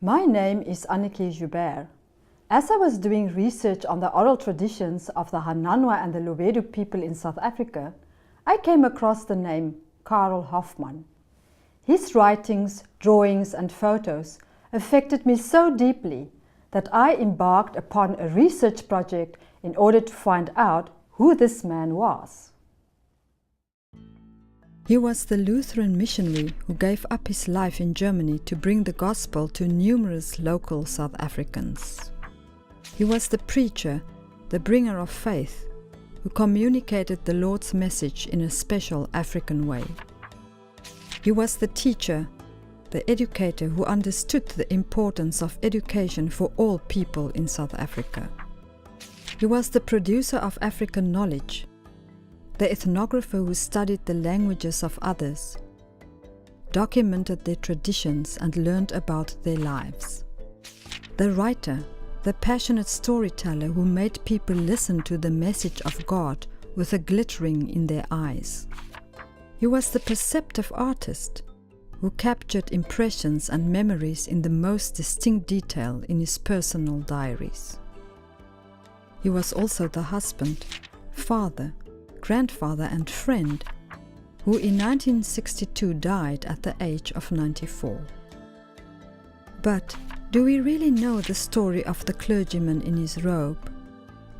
My name is Anneke Joubert. As I was doing research on the oral traditions of the Hananwa and the Lobedu people in South Africa, I came across the name Carl Hoffman. His writings, drawings and photos affected me so deeply that I embarked upon a research project in order to find out who this man was. He was the Lutheran missionary who gave up his life in Germany to bring the gospel to numerous local South Africans. He was the preacher, the bringer of faith, who communicated the Lord's message in a special African way. He was the teacher, the educator who understood the importance of education for all people in South Africa. He was the producer of African knowledge, the ethnographer who studied the languages of others, documented their traditions and learned about their lives. The writer, the passionate storyteller who made people listen to the message of God with a glittering in their eyes. He was the perceptive artist who captured impressions and memories in the most distinct detail in his personal diaries. He was also the husband, father, grandfather and friend who in 1962 died at the age of 94. But do we really know the story of the clergyman in his robe,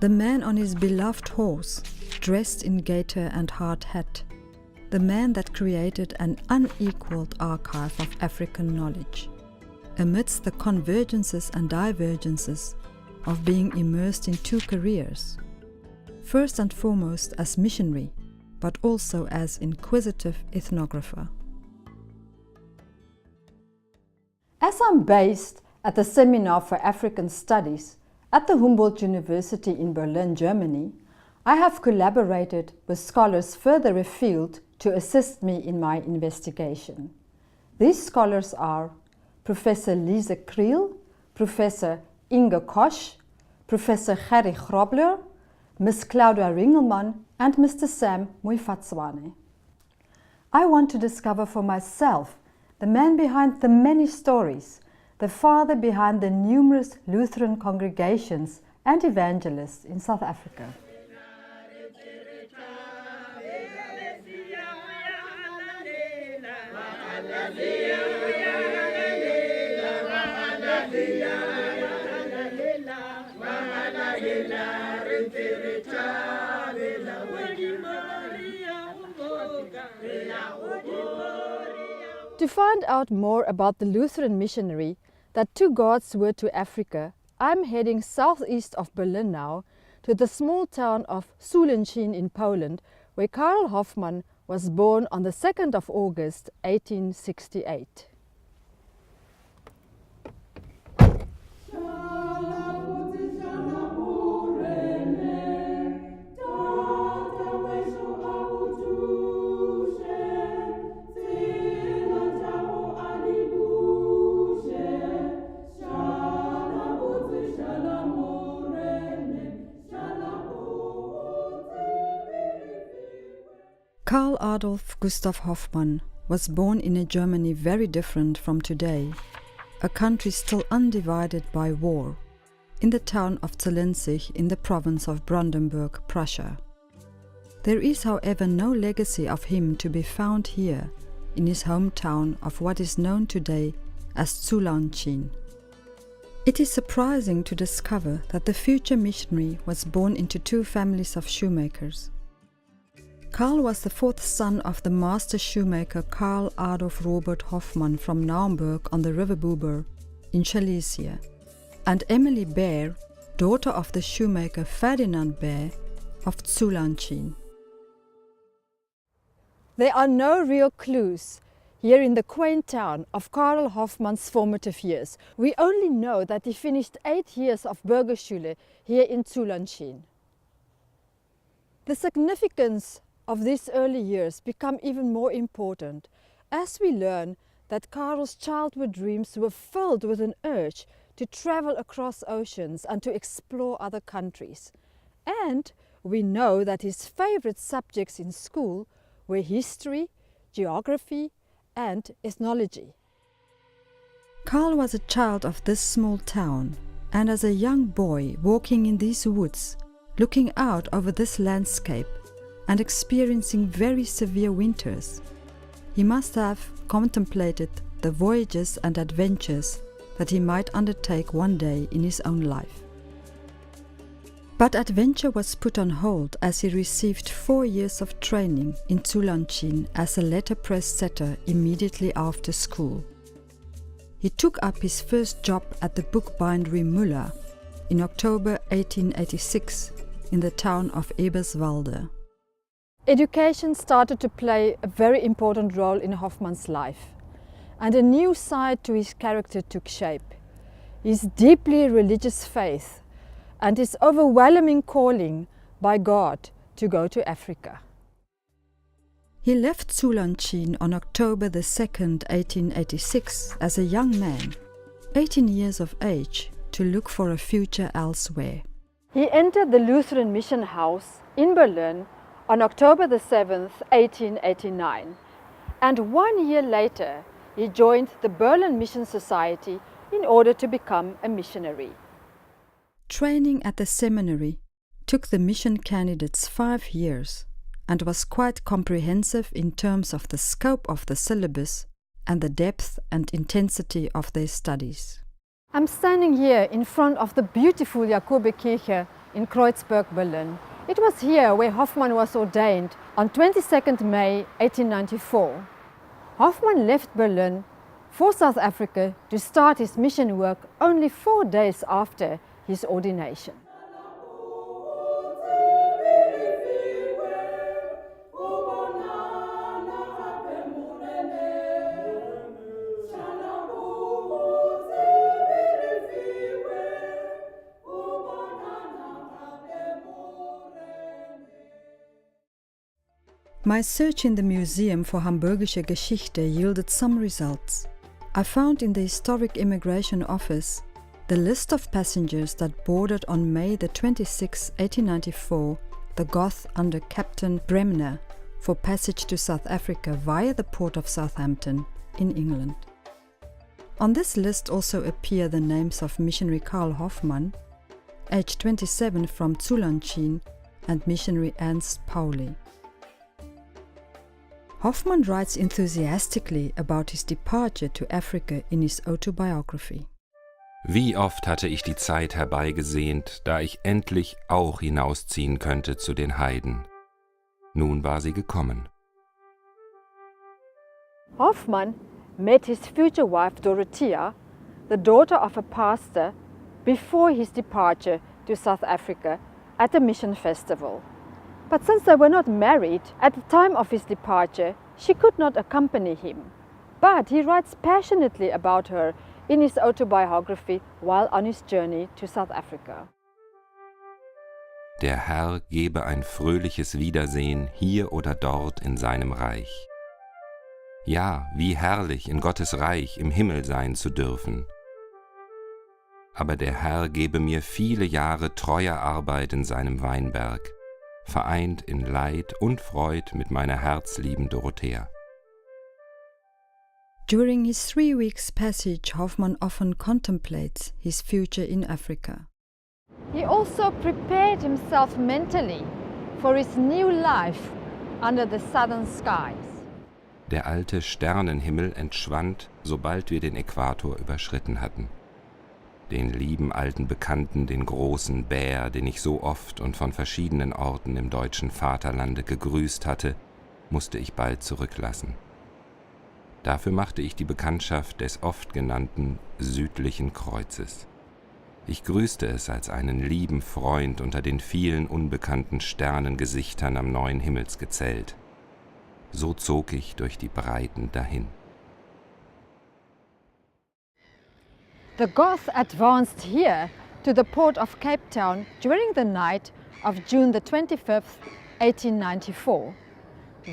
the man on his beloved horse, dressed in gaiter and hard hat, the man that created an unequaled archive of African knowledge, amidst the convergences and divergences of being immersed in two careers, first and foremost as missionary, but also as inquisitive ethnographer. As I'm based at the Seminar for African Studies at the Humboldt University in Berlin, Germany, I have collaborated with scholars further afield to assist me in my investigation. These scholars are Professor Lise Kriel, Professor Inge Kosch, Professor Gerry Grobler, Ms. Claudia Ringelmann and Mr. Sam Moifatswane. I want to discover for myself the man behind the many stories, the father behind the numerous Lutheran congregations and evangelists in South Africa. To find out more about the Lutheran missionary that took God's word to Africa, I'm heading southeast of Berlin now to the small town of Sulencin in Poland, where Karl Hoffman was born on the 2nd of August 1868. Karl Adolphe Gustav Hoffmann was born in a Germany very different from today, a country still undivided by war, in the town of Zelenzig in the province of Brandenburg, Prussia. There is, however, no legacy of him to be found here, in his hometown of what is known today as Sulencin. It is surprising to discover that the future missionary was born into two families of shoemakers. Karl was the fourth son of the master shoemaker Karl Adolph Robert Hoffmann from Naumburg on the river Buber in Silesia, and Emily Bear, daughter of the shoemaker Ferdinand Bear of Zulanchin. There are no real clues here in the quaint town of Karl Hoffmann's formative years. We only know that he finished 8 years of Burgerschule here in Zulanchin. The significance of these early years become even more important as we learn that Karl's childhood dreams were filled with an urge to travel across oceans and to explore other countries. And we know that his favorite subjects in school were history, geography, and ethnology. Karl was a child of this small town, and as a young boy walking in these woods, looking out over this landscape and experiencing very severe winters, he must have contemplated the voyages and adventures that he might undertake one day in his own life. But adventure was put on hold as he received 4 years of training in Zulanchin as a letterpress setter immediately after school. He took up his first job at the bookbindery Müller in October 1886 in the town of Eberswalde. Education started to play a very important role in Hoffmann's life, and a new side to his character took shape. His deeply religious faith and his overwhelming calling by God to go to Africa. He left Zulanchin on October 2nd, 1886 as a young man, 18 years of age, to look for a future elsewhere. He entered the Lutheran mission house in Berlin on October 7th, 1889, and 1 year later he joined the Berlin Mission Society in order to become a missionary. Training at the seminary took the mission candidates 5 years and was quite comprehensive in terms of the scope of the syllabus and the depth and intensity of their studies. I'm standing here in front of the beautiful Jakobikirche in Kreuzberg, Berlin. It was here where Hoffmann was ordained on 22nd May 1894. Hoffmann left Berlin for South Africa to start his mission work only 4 days after his ordination. My search in the Museum for Hamburgische Geschichte yielded some results. I found in the Historic Immigration Office the list of passengers that boarded on May 26, 1894, the Goth under Captain Bremner for passage to South Africa via the port of Southampton in England. On this list also appear the names of missionary Carl Hoffmann, aged 27 from Zulanchin, and missionary Ernst Pauli. Hoffmann writes enthusiastically about his departure to Africa in his autobiography. Wie oft hatte ich die Zeit herbeigesehnt, da ich endlich auch hinausziehen könnte zu den Heiden. Nun war sie gekommen. Hoffmann met his future wife Dorothea, the daughter of a pastor, before his departure to South Africa at a mission festival. But since they were not married at the time of his departure, she could not accompany him. But he writes passionately about her in his autobiography while on his journey to South Africa. Der Herr gebe ein fröhliches Wiedersehen hier oder dort in seinem Reich. Ja, wie herrlich in Gottes Reich im Himmel sein zu dürfen. Aber der Herr gebe mir viele Jahre treuer Arbeit in seinem Weinberg, vereint in Leid und Freud mit meiner herzlieben Dorothea. During his 3 weeks passage, Hoffmann often contemplates his future in Africa. He also prepared himself mentally for his new life under the southern skies. Der alte Sternenhimmel entschwand, sobald wir den Äquator überschritten hatten. Den lieben alten Bekannten, den großen Bär, den ich so oft und von verschiedenen Orten im deutschen Vaterlande gegrüßt hatte, musste ich bald zurücklassen. Dafür machte ich die Bekanntschaft des oft genannten südlichen Kreuzes. Ich grüßte es als einen lieben Freund unter den vielen unbekannten Sternengesichtern am neuen Himmelsgezelt. So zog ich durch die Breiten dahin. The Goth advanced here to the port of Cape Town during the night of June the 25th, 1894.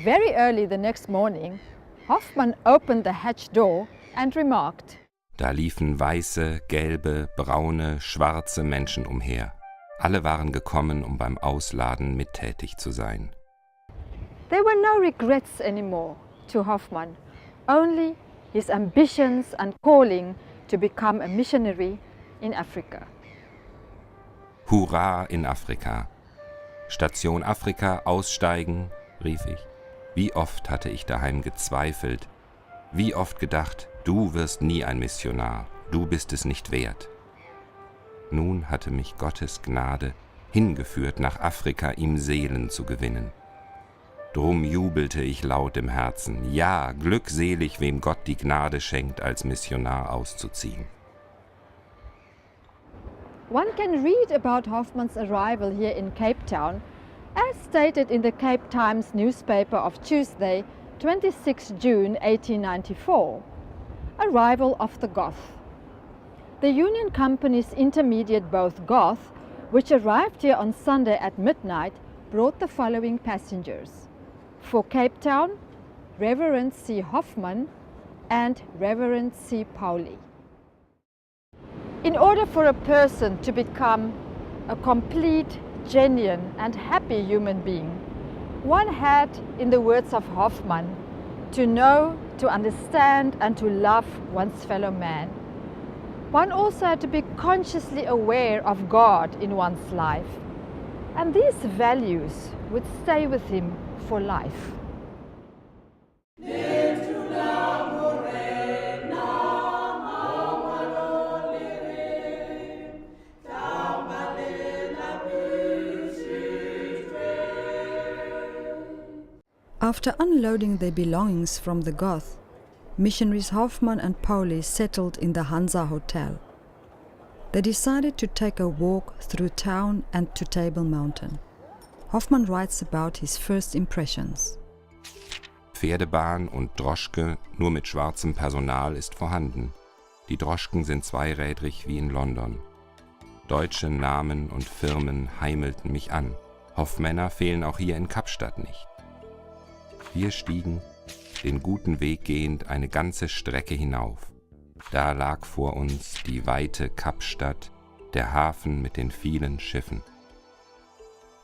Very early the next morning, Hoffmann opened the hatch door and remarked, Da liefen weiße, gelbe, braune, schwarze Menschen umher. Alle waren gekommen, um beim Ausladen mittätig zu sein. There were no regrets anymore to Hoffmann, only his ambitions and calling to become a missionary in Africa. Hurra in Afrika! Station Afrika, aussteigen, rief ich. Wie oft hatte ich daheim gezweifelt, wie oft gedacht, du wirst nie ein Missionar, du bist es nicht wert. Nun hatte mich Gottes Gnade hingeführt, nach Afrika ihm Seelen zu gewinnen. Drum jubelte ich laut im Herzen, ja, glückselig, wem Gott die Gnade schenkt, als Missionar auszuziehen. One can read about Hoffmann's arrival here in Cape Town, as stated in the Cape Times newspaper of Tuesday, 26 June 1894. Arrival of the Goth. The Union Company's intermediate boat Goth, which arrived here on Sunday at midnight, brought the following passengers. For Cape Town, Reverend C. Hoffmann and Reverend C. Pauli. In order for a person to become a complete, genuine and happy human being, one had, in the words of Hoffmann, to know, to understand and to love one's fellow man. One also had to be consciously aware of God in one's life. And these values would stay with him for life. After unloading their belongings from the Goth, missionaries Hoffmann and Pauli settled in the Hansa Hotel. They decided to take a walk through town and to Table Mountain. Hoffmann writes about his first impressions. Pferdebahn und Droschke nur mit schwarzem Personal ist vorhanden. Die Droschken sind zweirädrig wie in London. Deutsche Namen und Firmen heimelten mich an. Hoffmänner fehlen auch hier in Kapstadt nicht. Wir stiegen, den guten Weg gehend, eine ganze Strecke hinauf. Da lag vor uns die weite Kapstadt, der Hafen mit den vielen Schiffen.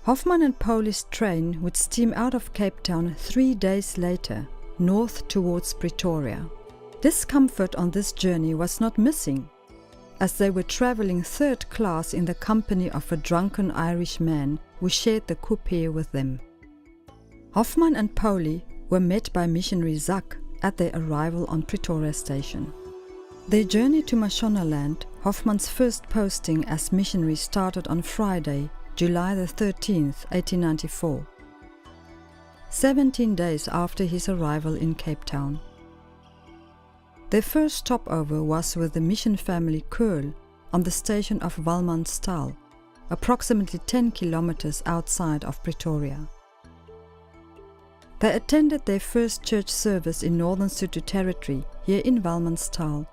Hoffmann and Pauli's train would steam out of Cape Town 3 days later, north towards Pretoria. Discomfort on this journey was not missing, as they were travelling third class in the company of a drunken Irish man who shared the coupe with them. Hoffmann and Pauli were met by missionary Zak at their arrival on Pretoria station. Their journey to Mashonaland, Hoffmann's first posting as missionary, started on Friday, July the 13th, 1894, 17 days after his arrival in Cape Town. Their first stopover was with the mission family Karl on the station of Walmanstal, approximately 10 kilometers outside of Pretoria. They attended their first church service in Northern Sotho Territory, here in Walmanstal,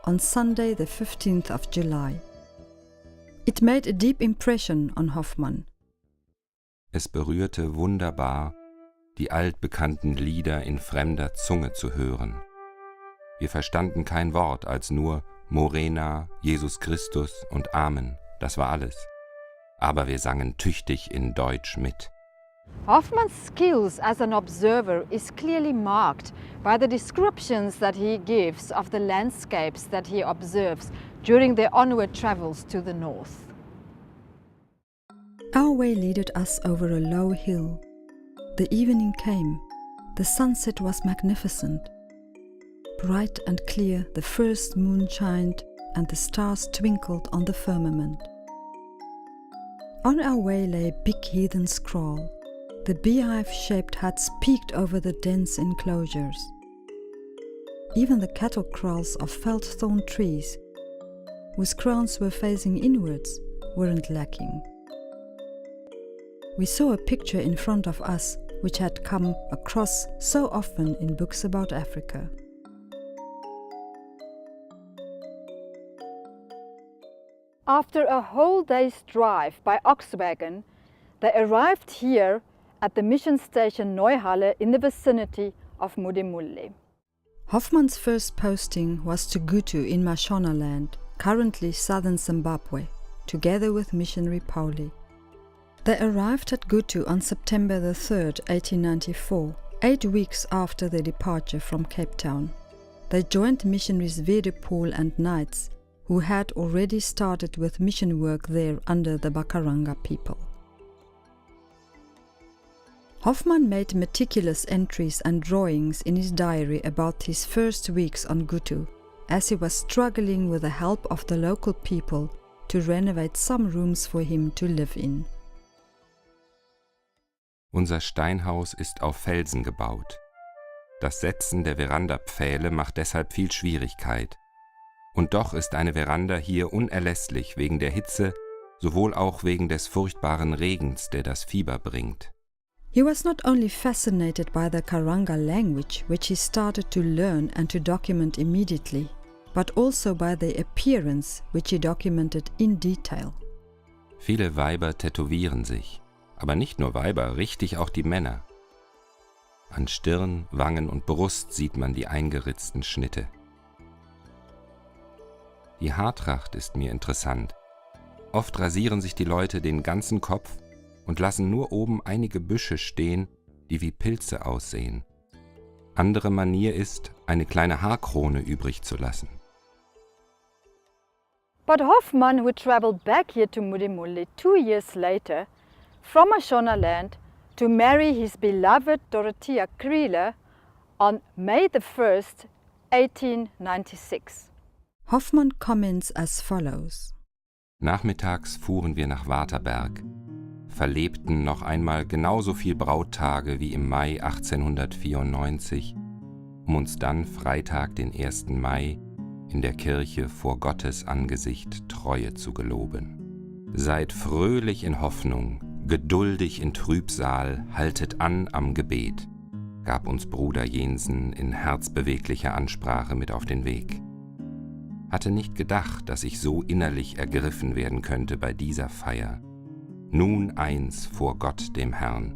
on Sunday the 15th of July. It made a deep impression on Hoffmann. Es berührte wunderbar, die altbekannten Lieder in fremder Zunge zu hören. Wir verstanden kein Wort als nur Morena, Jesus Christus und Amen, das war alles. Aber wir sangen tüchtig in Deutsch mit. Hoffmann's skills as an observer is clearly marked by the descriptions that he gives of the landscapes that he observes during their onward travels to the north. Our way led us over a low hill. The evening came. The sunset was magnificent. Bright and clear, the first moon shined and the stars twinkled on the firmament. On our way lay a big heathen scroll. The beehive-shaped huts peeked over the dense enclosures. Even the cattle kraals of felt thorn trees, whose crowns were facing inwards, weren't lacking. We saw a picture in front of us which had come across so often in books about Africa. After a whole day's drive by ox wagon, they arrived here at the mission station Neuhalle in the vicinity of Mudimuli. Hoffmann's first posting was to Gutu in Mashonaland, currently southern Zimbabwe, together with missionary Pauli. They arrived at Gutu on September the 3rd, 1894, 8 weeks after their departure from Cape Town. They joined missionaries Vedepool and Knights, who had already started with mission work there under the Bakaranga people. Hoffmann made meticulous entries and drawings in his diary about his first weeks on Gutu, as he was struggling with the help of the local people to renovate some rooms for him to live in. Unser Steinhaus ist auf Felsen gebaut. Das Setzen der Verandapfähle macht deshalb viel Schwierigkeit. Und doch ist eine Veranda hier unerlässlich wegen der Hitze, sowohl auch wegen des furchtbaren Regens, der das Fieber bringt. He was not only fascinated by the Karanga language, which he started to learn and to document immediately, but also by their appearance, which he documented in detail. Viele Weiber tätowieren sich, aber nicht nur Weiber, richtig auch die Männer. An Stirn, Wangen und Brust sieht man die eingeritzten Schnitte. Die Haartracht ist mir interessant. Oft rasieren sich die Leute den ganzen Kopf und lassen nur oben einige Büsche stehen, die wie Pilze aussehen. Andere Manier ist, eine kleine Haarkrone übrig zu lassen. But Hoffmann would travel back here to Mudimuli 2 years later from Mashonaland to marry his beloved Dorothea Kriele on May the 1st, 1896. Hoffmann comments as follows. Nachmittags fuhren wir nach Waterberg, verlebten noch einmal genauso viel Brauttage wie im Mai 1894, um uns dann Freitag, den 1. Mai, in der Kirche vor Gottes Angesicht Treue zu geloben. Seid fröhlich in Hoffnung, geduldig in Trübsal, haltet an am Gebet, gab uns Bruder Jensen in herzbeweglicher Ansprache mit auf den Weg. Hatte nicht gedacht, dass ich so innerlich ergriffen werden könnte bei dieser Feier. Nun eins vor Gott dem Herrn.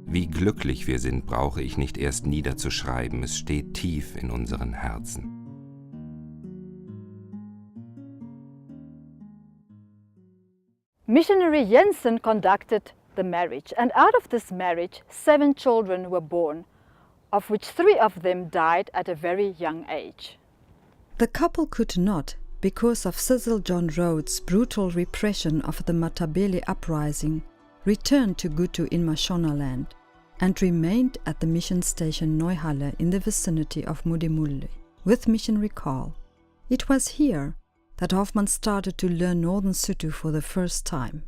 Wie glücklich wir sind, brauche ich nicht erst niederzuschreiben, es steht tief in unseren Herzen. Missionary Jensen conducted the marriage, and out of this marriage 7 children were born, of which 3 of them died at a very young age. The couple could not, because of Cecil John Rhodes' brutal repression of the Matabele uprising, return to Gutu in Mashonaland and remained at the mission station Neuhalle in the vicinity of Mudimuli with missionary Karl. It was here that Hoffmann started to learn Northern Sotho for the first time.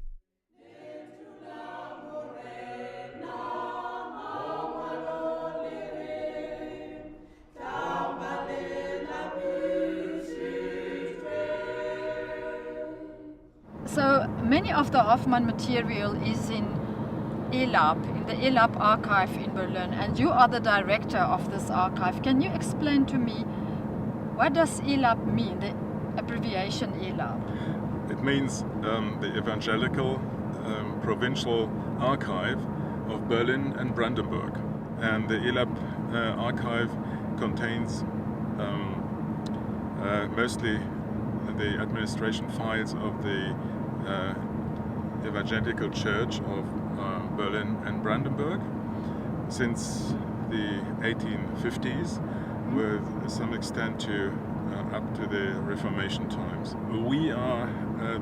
So many of the Hoffmann material is in ELAB, in the ELAB archive in Berlin, and you are the director of this archive. Can you explain to me what does ELAB mean, the abbreviation ELAB? It means the Evangelical Provincial Archive of Berlin and Brandenburg. And the ELAB archive contains mostly the administration files of the Evangelical Church of Berlin and Brandenburg since the 1850s, with some extent to up to the Reformation times. We are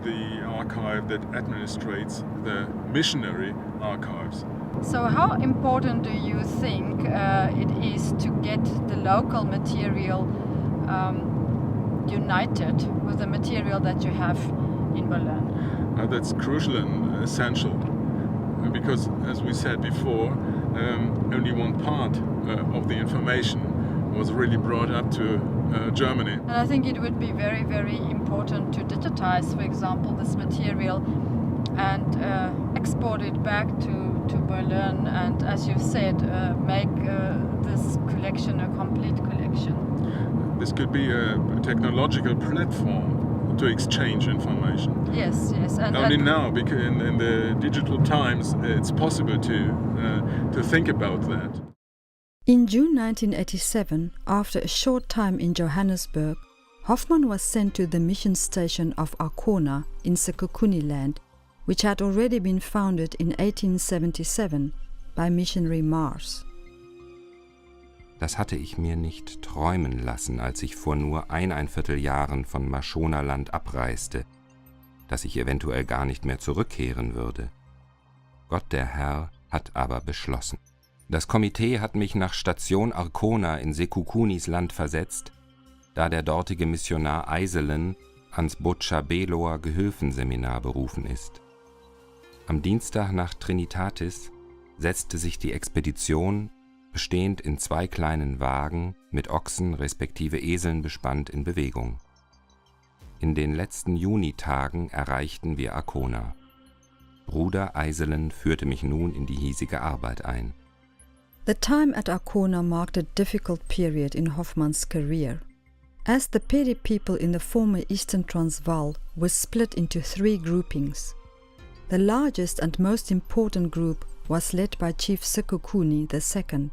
the archive that administrates the missionary archives. So how important do you think it is to get the local material united with the material that you have in Berlin? That's crucial and essential, because as we said before, only one part of the information was really brought up to Germany. And I think it would be very, very important to digitize, for example, this material and export it back to Berlin and, as you said, make this collection a complete collection. This could be a technological platform to exchange information. Yes, yes. And only now, because in the digital times, it's possible to think about that. In June 1987, after a short time in Johannesburg, Hoffmann was sent to the mission station of Arkona in Sekhukhune, which had already been founded in 1877 by missionary Mars. Das hatte ich mir nicht träumen lassen, als ich vor nur 1,25 Jahren von Mashonaland abreiste, dass ich eventuell gar nicht mehr zurückkehren würde. Gott der Herr hat aber beschlossen. Das Komitee hat mich nach Station Arkona in Sekhukunis Land versetzt, da der dortige Missionar Eiselen ans Botschabeloer Gehilfenseminar berufen ist. Am Dienstag nach Trinitatis setzte sich die Expedition, bestehend in 2 kleinen Wagen, mit Ochsen respektive Eseln bespannt, in Bewegung. In den letzten Junitagen erreichten wir Arkona. Bruder Eiselen führte mich nun in die hiesige Arbeit ein. The time at Arkona marked a difficult period in Hoffmann's career, as the Pedi people in the former Eastern Transvaal were split into 3 groupings. The largest and most important group was led by Chief Sekhukhune II,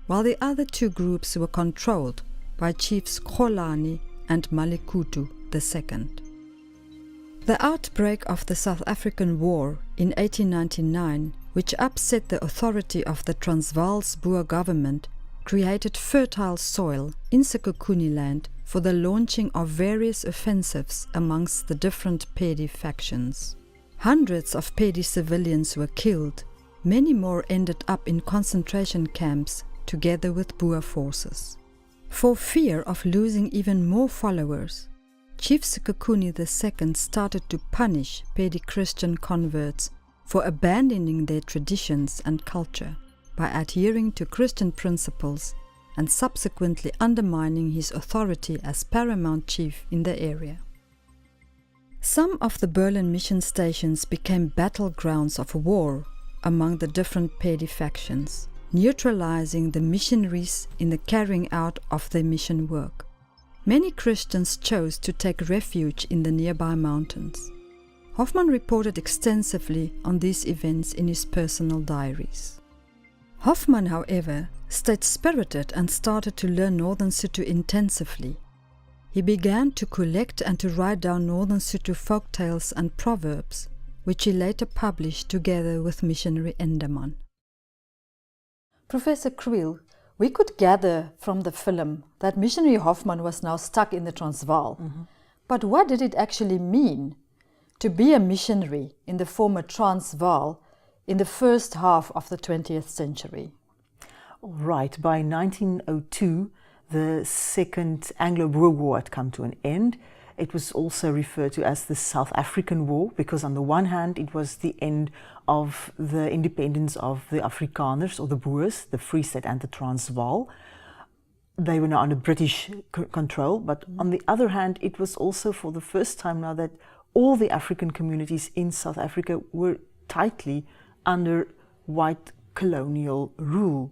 while the other 2 groups were controlled by Chiefs Kholane and Malekutu II. The outbreak of the South African War in 1899, which upset the authority of the Transvaal's Boer government, created fertile soil in Sekhukhune for the launching of various offensives amongst the different Pedi factions. Hundreds of Pedi civilians were killed, many more ended up in concentration camps together with Boer forces. For fear of losing even more followers, Chief Sekhukhune II started to punish Pedi Christian converts for abandoning their traditions and culture by adhering to Christian principles and subsequently undermining his authority as paramount chief in the area. Some of the Berlin mission stations became battlegrounds of war among the different Pedi factions, neutralizing the missionaries in the carrying out of their mission work. Many Christians chose to take refuge in the nearby mountains. Hoffmann reported extensively on these events in his personal diaries. Hoffmann, however, stayed spirited and started to learn Northern Sotho intensively. He began to collect and to write down Northern Sotho folk tales and proverbs, which he later published together with missionary Enderman. Professor Kriel, we could gather from the film that missionary Hoffmann was now stuck in the Transvaal. But what did it actually mean to be a missionary in the former Transvaal in the first half of the 20th century? Right, by 1902, the Second Anglo-Boer War had come to an end. It was also referred to as the South African War, because on the one hand it was the end of the independence of the Afrikaners, or the Boers, the Free State and the Transvaal. They were now under British control, but on the other hand it was also for the first time now that all the African communities in South Africa were tightly under white colonial rule.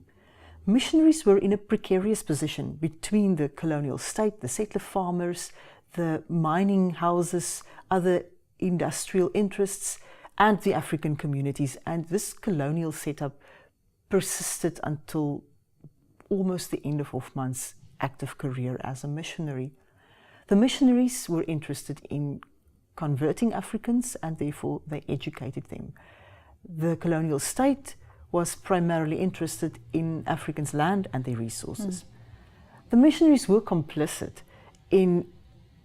Missionaries were in a precarious position between the colonial state, the settler farmers, the mining houses, other industrial interests, and the African communities. And this colonial setup persisted until almost the end of Hoffmann's active career as a missionary. The missionaries were interested in converting Africans, and therefore they educated them. The colonial state was primarily interested in Africans' land and their resources. The missionaries were complicit in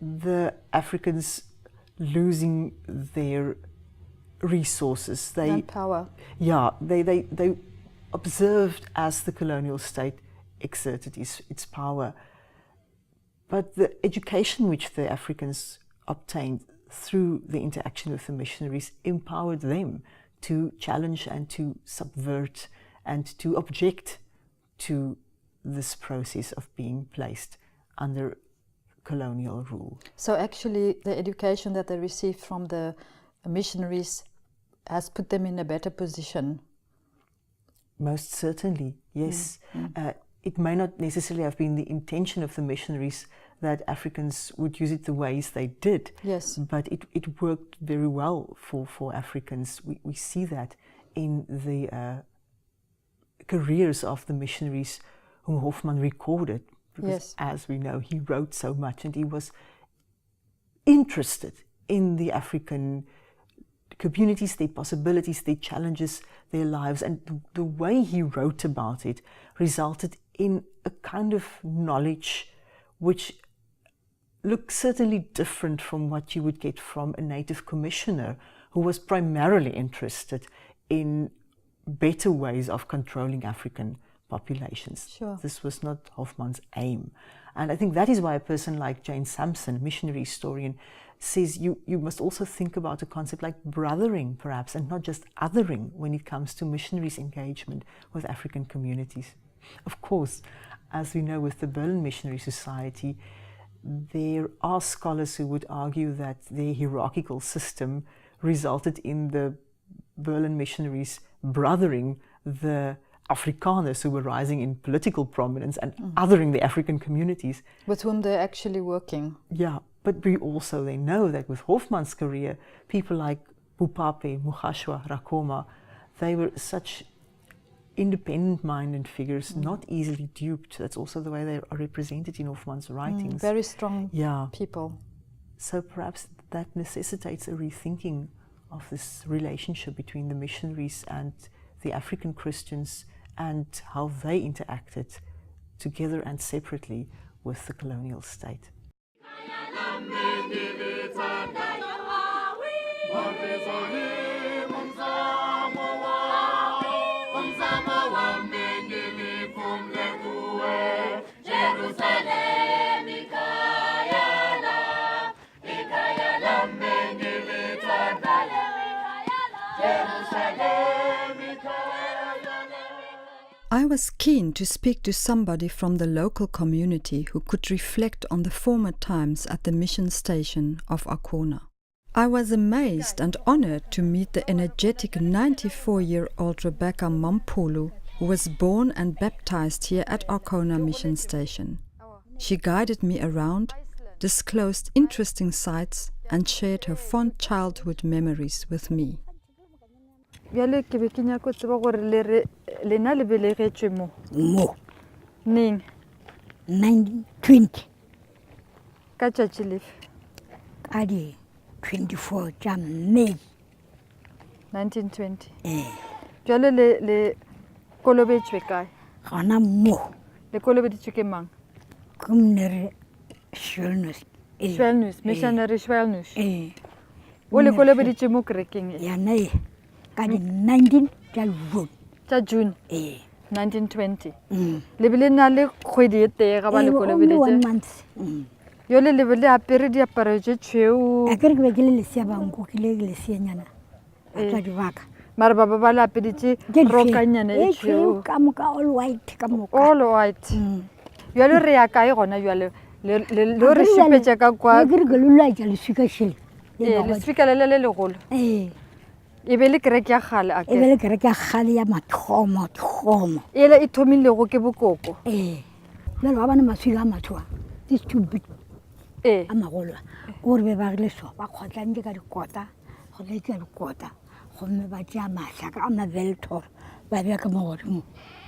the Africans losing their resources. And power. Yeah, they observed as the colonial state exerted its power. But the education which the Africans obtained through the interaction with the missionaries empowered them to challenge and to subvert and to object to this process of being placed under colonial rule. So actually the education that they received from the missionaries has put them in a better position. Most certainly, yes. It may not necessarily have been the intention of the missionaries that Africans would use it the ways they did. Yes. But it worked very well for Africans. We see that in the careers of the missionaries whom Hoffmann recorded. Because Yes. as we know, he wrote so much and he was interested in the African communities, their possibilities, their challenges, their lives. And the way he wrote about it resulted in a kind of knowledge which looked certainly different from what you would get from a native commissioner who was primarily interested in better ways of controlling African populations. Sure. This was not Hoffmann's aim. And I think that is why a person like Jane Sampson, missionary historian, says you must also think about a concept like brothering, perhaps, and not just othering when it comes to missionaries' engagement with African communities. Of course, as we know with the Berlin Missionary Society, there are scholars who would argue that their hierarchical system resulted in the Berlin missionaries brothering the Afrikaners who were rising in political prominence and othering the African communities. With whom they're actually working. Yeah, but we also then know that with Hoffmann's career, people like Bupape, Mugashwa, Rakoma, they were such independent-minded figures, not easily duped. That's also the way they are represented in Hoffmann's writings. Very strong Yeah. people. So perhaps that necessitates a rethinking of this relationship between the missionaries and the African Christians and how they interacted together and separately with the colonial state. I was keen to speak to somebody from the local community who could reflect on the former times at the mission station of Arkona. I was amazed and honored to meet the energetic 94-year-old Rebecca Mampulu, who was born and baptized here at Arkona Mission Station. She guided me around, disclosed interesting sights, and shared her fond childhood memories with me. Bjale ke be ke nyaka go tseba gore lena le belegetswe mo Mo, neng 1920, ka tšatši lefe ka di 24 tša May. 1920 Eh, bjale le kolobetšwe kae gona mo, le kolobeditšwe ke mang ke mnere Schwelnus. Schwelnus, missionary Schwelnus o le Mnere kolobeditšwe mo kerekeng e yana e, ka di 19 tša June. tša June Eh, 1920 mm. le be le na le kgwedi e tee ga ba le Only 1 kolobeditše month. Mm. bjale le be le apere diaparo tše tšhweu A kere ke be ke le lesea ba nkukile ke leseanyana batswadi ba ka. mare ba ba le apeditše Tše di rokanyana e tšhweu. tšhweu Ka moka all white ka moka. all white Mm. bjale re ya kae gona bjale le A re kere šupetša ka kwa ke re ke lolaetša leswika šele. Le le bagodi. speaker le legolo Eh, e be le kereke ya kgale a e be le kereke ya kgale ya mathomo. ele e thomilego ke bokoko Eh, jwale ba bane maswika a mathoa, these two big ee a magolo a, gore be bagile so ba kgotlantse ka dikota go letša dikota gomme ba tšea mašaka a mavelthoro ba bea ka mogodimo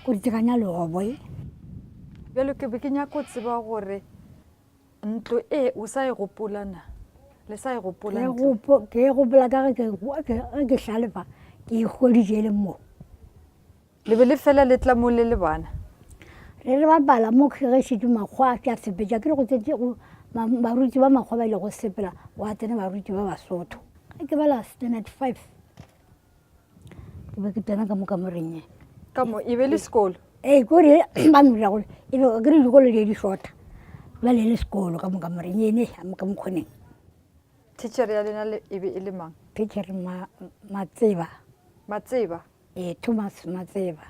ko ditekanya legoboe. bjale ke be ke nyaka go tseba gore ntlo e o sa e gopolana le sa e gopola ntlo? Ke e gopola ka ge ke hlalefa ke e hweditše e le mo. le be le fela le tla mo le le bana Re re bapala mo kgegešitše makgwa ke a sepetša ke re go tsetse baruti ba makgwa ba ile go sepela wa tsene baruti ba Basotho. Ge ke bala standard 5 ke be ke tsena ka mo kamoreng e. ka mo e be le sekolo Eh, kore ba nna go e be ke re dikolo di shota ba le sekolo ka mo kamoreng ene a mo ka mokgoneng. teacher ya lena e be e le mang Teacher Matseba, Matseba Thomas Matseba.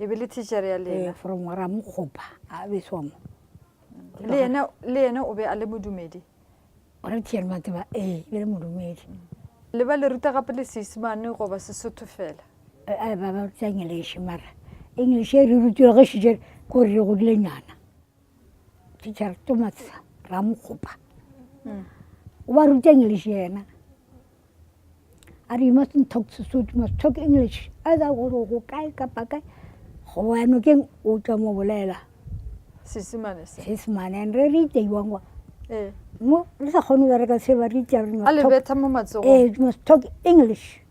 E be le teacher ya lena. from Ramukgopa a beso mo. Le yena o be a le modumedi. Ora tier mateba be le modumedi. Le ba le ruta gape le Seesimane go ba Sesotho fela. A ba ba tsa English mara. English e rutwa ga shije go re go le nyana. Teacher Thomas Ramukgopa. O ba ruta English yena. You mustn't talk Sesotho, you must talk English. Ada go go kai ka pa kai. Go eno ke o tla mo bolela. Seesimane se. Seesimane re rite iwangwa. Mo le sa khone ba re ka se ba rite re mo. Ale betha mo matsogo. You must talk English.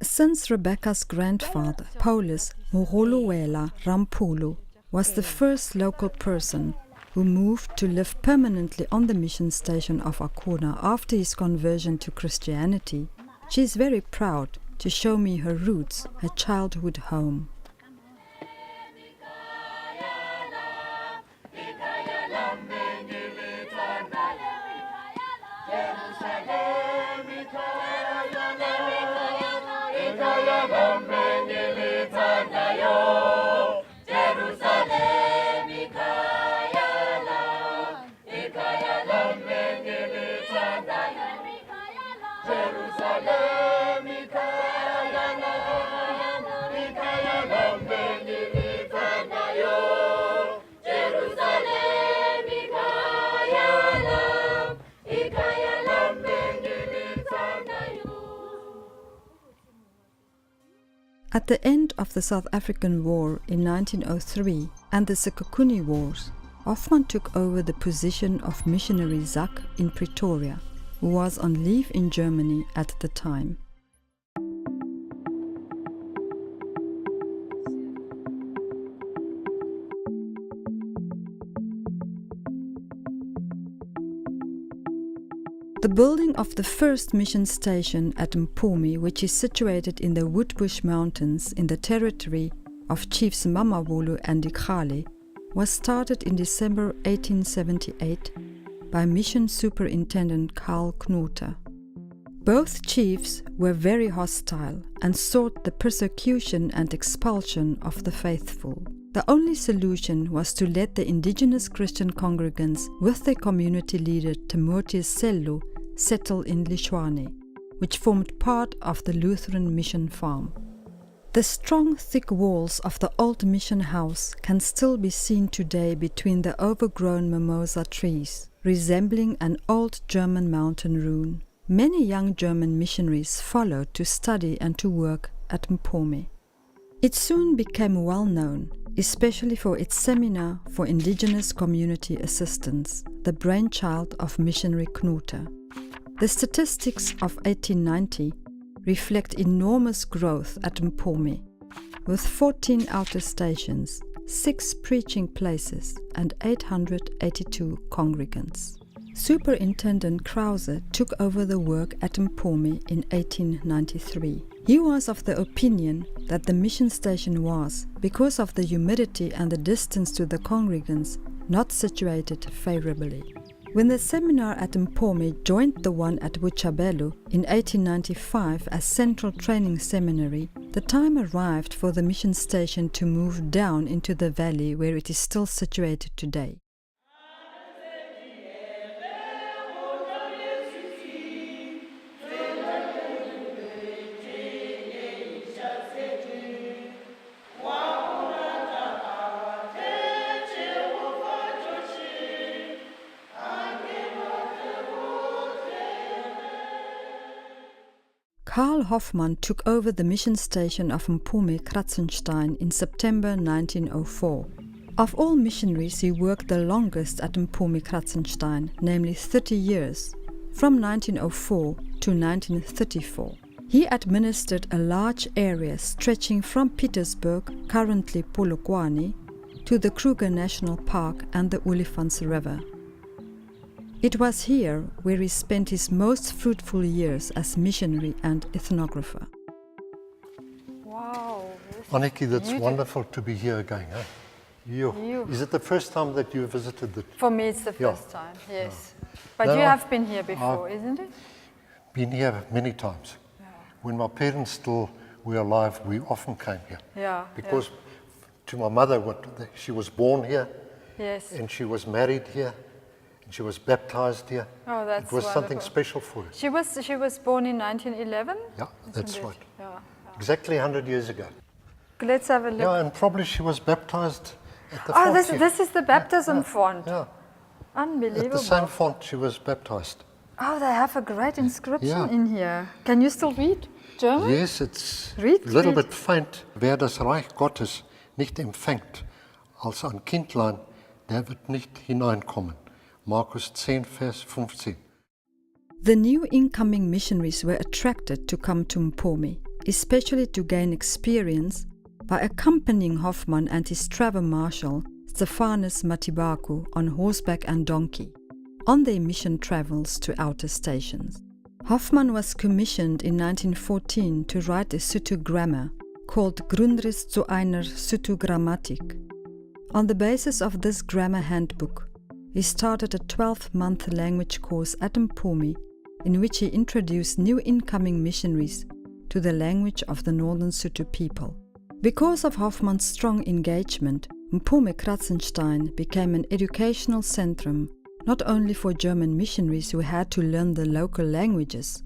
Since Rebecca's grandfather, Paulus Mogolowela Ramphulu, was the first local person who moved to live permanently on the mission station of Akona after his conversion to Christianity, she is very proud to show me her roots, her childhood home. At the end of the South African War in 1903 and the Sekhukhune Wars, Hoffmann took over the position of missionary Zak in Pretoria, who was on leave in Germany at the time. The building of the first mission station at Mpumi, which is situated in the Woodbush Mountains in the territory of Chiefs Mamabolo and Ikhale, was started in December 1878 by Mission Superintendent Karl Hoffman. Both chiefs were very hostile and sought the persecution and expulsion of the faithful. The only solution was to let the indigenous Christian congregants with their community leader Timotheus Sello settle in Lishwane, which formed part of the Lutheran mission farm. The strong, thick walls of the old mission house can still be seen today between the overgrown mimosa trees, resembling an old German mountain ruin. Many young German missionaries followed to study and to work at Mpumi. It soon became well known, especially for its seminar for indigenous community assistance, the brainchild of missionary Knute. The statistics of 1890 reflect enormous growth at Mpumi, with 14 outer stations, 6 preaching places, and 882 congregants. Superintendent Krause took over the work at Mpumi in 1893. He was of the opinion that the mission station was, because of the humidity and the distance to the congregants, not situated favorably. When the seminar at Mpumi joined the one at Botshabelo in 1895 as Central Training Seminary, the time arrived for the mission station to move down into the valley where it is still situated today. Carl Hoffmann took over the mission station of Mpumi Kratzenstein in September 1904. Of all missionaries, he worked the longest at Mpumi Kratzenstein, namely 30 years, from 1904 to 1934. He administered a large area stretching from Pietersburg, currently Polokwane, to the Kruger National Park and the Olifants River. It was here where he spent his most fruitful years as missionary and ethnographer. Wow. Anneke, that's wonderful to be here again. Huh? Is it the first time that you visited the... For me, it's the first time, yes. But you have been here before, isn't it? Been here many times. When my parents still were alive, we often came here. Yeah. Because to my mother, she was born here, Yes. and she was married here, and she was baptized here. Oh, that's It was something wonderful. special for her. She was born in 1911? Yeah, that's Isn't it? right. Yeah. Exactly 100 years ago. Let's have a look. Yeah, and probably she was baptized at the Oh, font here. this is the baptism font. Yeah, Unbelievable. at the same font she was baptized. Oh, they have a great inscription Yeah. in here. Can you still read German? Yes, it's Read, a little read. bit faint. Wer das Reich Gottes nicht empfängt, als ein Kindlein, der wird nicht hineinkommen. Markus 10, Vers 15. The new incoming missionaries were attracted to come to Mpumi, especially to gain experience by accompanying Hoffmann and his travel marshal, Stephanus Matibaku, on horseback and donkey, on their mission travels to outer stations. Hoffmann was commissioned in 1914 to write a Sotho grammar called Grundriss zu einer Sotho-Grammatik. On the basis of this grammar handbook, he started a 12-month language course at Mpumi, in which he introduced new incoming missionaries to the language of the northern Sotho people. Because of Hoffmann's strong engagement, Mpumi Kratzenstein became an educational centrum not only for German missionaries who had to learn the local languages,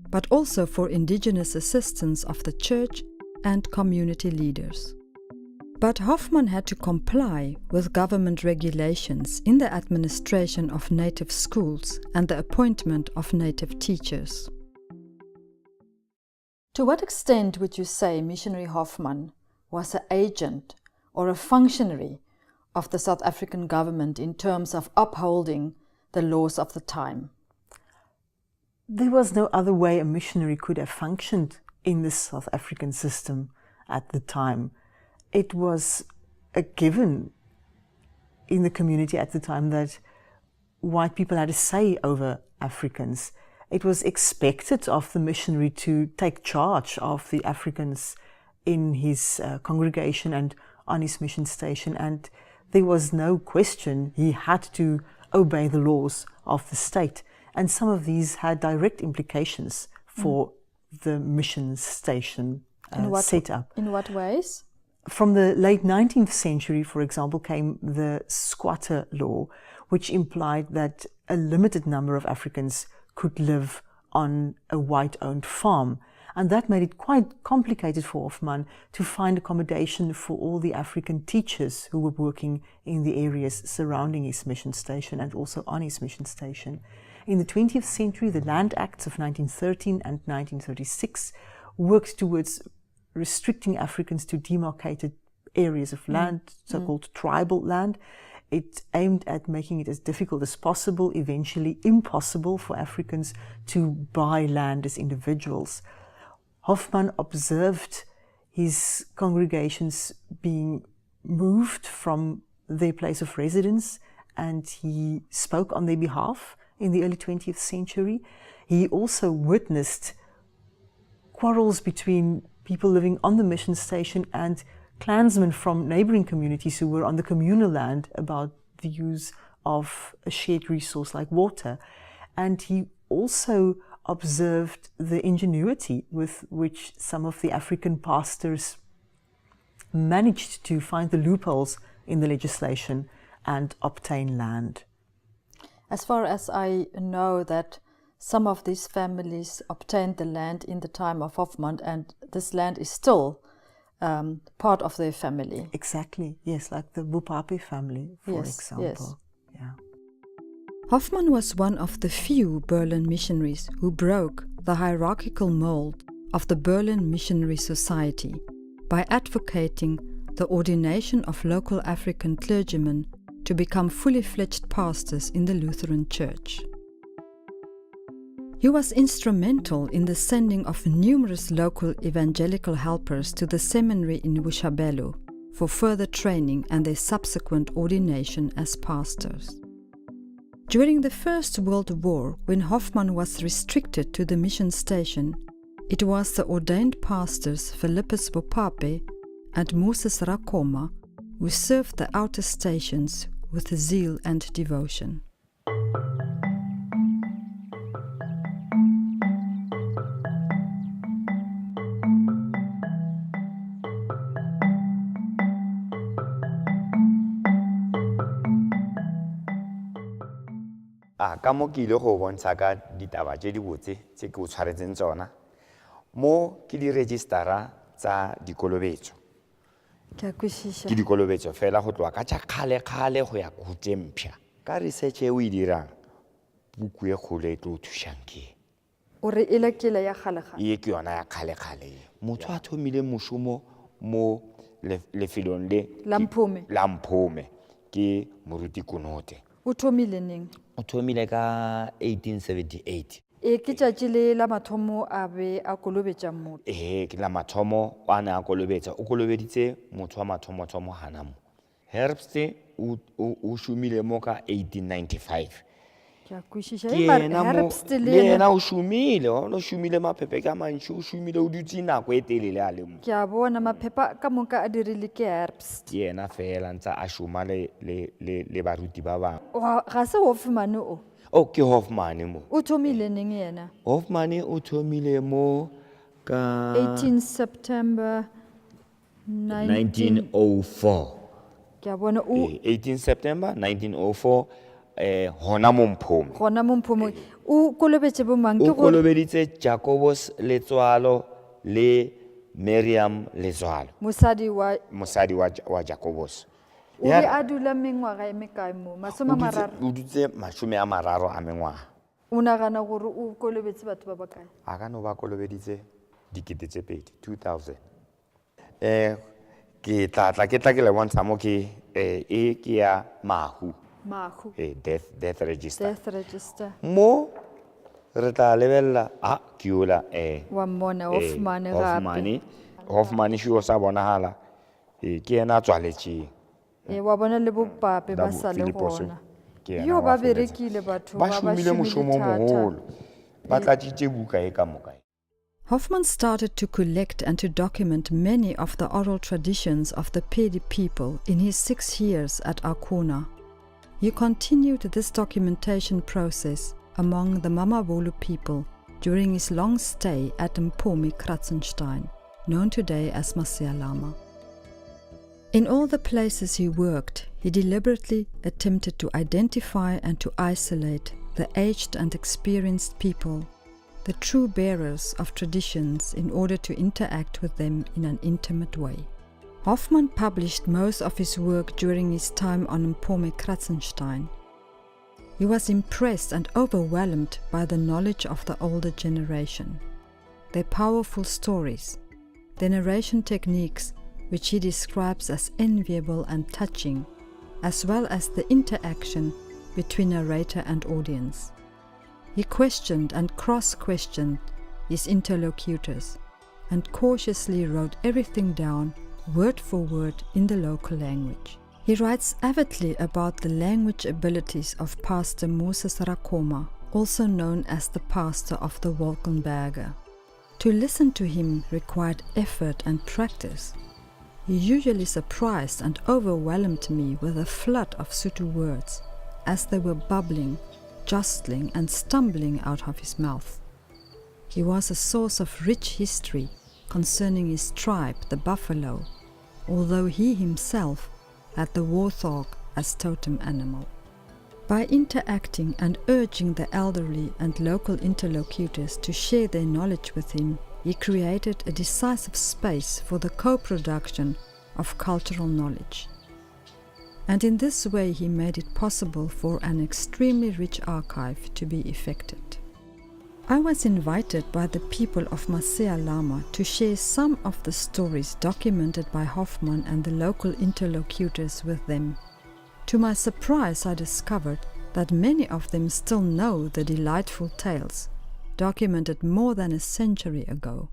but also for indigenous assistants of the church and community leaders. But Hoffmann had to comply with government regulations in the administration of native schools and the appointment of native teachers. To what extent would you say missionary Hoffmann was an agent or a functionary of the South African government in terms of upholding the laws of the time? There was no other way a missionary could have functioned in the South African system at the time. It was a given in the community at the time that white people had a say over Africans. It was expected of the missionary to take charge of the Africans in his congregation and on his mission station, and there was no question he had to obey the laws of the state. And some of these had direct implications for the mission station setup. In what ways? From the late 19th century, for example, came the squatter law, which implied that a limited number of Africans could live on a white-owned farm. And that made it quite complicated for Hoffmann to find accommodation for all the African teachers who were working in the areas surrounding his mission station and also on his mission station. In the 20th century, the Land Acts of 1913 and 1936 worked towards restricting Africans to demarcated areas of land, so-called tribal land. It aimed at making it as difficult as possible, eventually impossible, for Africans to buy land as individuals. Hoffmann observed his congregations being moved from their place of residence, and he spoke on their behalf in the early 20th century. He also witnessed quarrels between people living on the mission station and clansmen from neighboring communities who were on the communal land about the use of a shared resource like water. And he also observed the ingenuity with which some of the African pastors managed to find the loopholes in the legislation and obtain land. As far as I know, that some of these families obtained the land in the time of Hoffmann, and this land is still part of their family. Exactly, yes, like the Bupape family, for example. Yes. Yeah. Hoffmann was one of the few Berlin missionaries who broke the hierarchical mold of the Berlin Missionary Society by advocating the ordination of local African clergymen to become fully fledged pastors in the Lutheran Church. He was instrumental in the sending of numerous local evangelical helpers to the seminary in Bushabelo for further training and their subsequent ordination as pastors. During the First World War, when Hoffmann was restricted to the mission station, it was the ordained pastors Philippus Bopape and Moses Rakoma who served the outer stations with zeal and devotion. ka mo ke ile go bontsha ka ditaba tse di botse tse ke o tshwaretseng tsona mo ke di registera tsa dikolobetso Ke a kwešiša. ke dikolobetso fela go tloa ka tša kgale go ya go tše mpšha ka research e o e dirang buku e kgolo e tlo o thušang ke O re e lekele ya kgale-kgale. ye ke yona ya kgale motho a thomile mošomo mo lefelong le La Mpome. la Mpome ke moruti Konote O thomile neng? o thomile ka 1878 E ke tšatši le la mathomo a be a kolobetša motho. ke la mathomo a ne a kolobetsa o kolobeditse motho wa mathomo hana mo Herbst o šomile mo ka 1895 Ke a kwešiša. ke Empa yena mo Herbst le le yena yena o šomile o šomile maphephe ka mantši o šomile o dutse nako e telele a le mo ke a bona maphepa ka moka a dirile ke Herbst. ke yena fela ntse a šoma le baruti ba bangwe Ga se Hoffmann o. ke Hoffmann mo O thomile neng yena? Hoffmann o thomile mo ka 18 September 1904 Ke a bona o 18 September 1904 hona mo Mphomo gona mo Mphomo. O kolobetše bo mang ke o gore kolobeditse Jacobus Letswalo le Miriam Letswalo mosadi wa mosadi wa Jacobus o be a dula mengwaga e mekae mo masome a mararo. o dutse mashome a mararo a mengwaga O nagana gore o kolobetse batho ba bakae? a ka no ba kolobeditse dikete tse pedi 2000 ke tla ke le bontsha mo ke ke ya mahu Mahu. death register Death register. mo re tla lebella ke yola Wa mmona Hoffmann gape. Hoffmann šio sa bonahala ke yena a tswaletšeng Wa bona le bopape ba sa le Philipos, gona. ke yena Yo wa ba feletša. berekile batho ba ba šomile mošomo mogolo ba tlatšitše buka e ka moka Hoffmann started to collect and to document many of the oral traditions of the Pedi people in his 6 years at Arkona. He continued this documentation process among the Mamabolo people during his long stay at Mpumi Kratzenstein, known today as Masialama. In all the places he worked, he deliberately attempted to identify and to isolate the aged and experienced people, the true bearers of traditions, in order to interact with them in an intimate way. Hoffmann published most of his work during his time on Mpome Kratzenstein. He was impressed and overwhelmed by the knowledge of the older generation, their powerful stories, their narration techniques, which he describes as enviable and touching, as well as the interaction between narrator and audience. He questioned and cross-questioned his interlocutors and cautiously wrote everything down, word for word, in the local language. He writes avidly about the language abilities of Pastor Moses Rakoma, also known as the pastor of the Wolkenberger. To listen to him required effort and practice. He usually surprised and overwhelmed me with a flood of Sotho words, as they were bubbling, jostling and stumbling out of his mouth. He was a source of rich history concerning his tribe, the buffalo, although he himself had the warthog as totem animal. By interacting and urging the elderly and local interlocutors to share their knowledge with him, he created a decisive space for the co-production of cultural knowledge. And in this way he made it possible for an extremely rich archive to be effected. I was invited by the people of Masialama to share some of the stories documented by Hoffmann and the local interlocutors with them. To my surprise, I discovered that many of them still know the delightful tales, documented more than a century ago.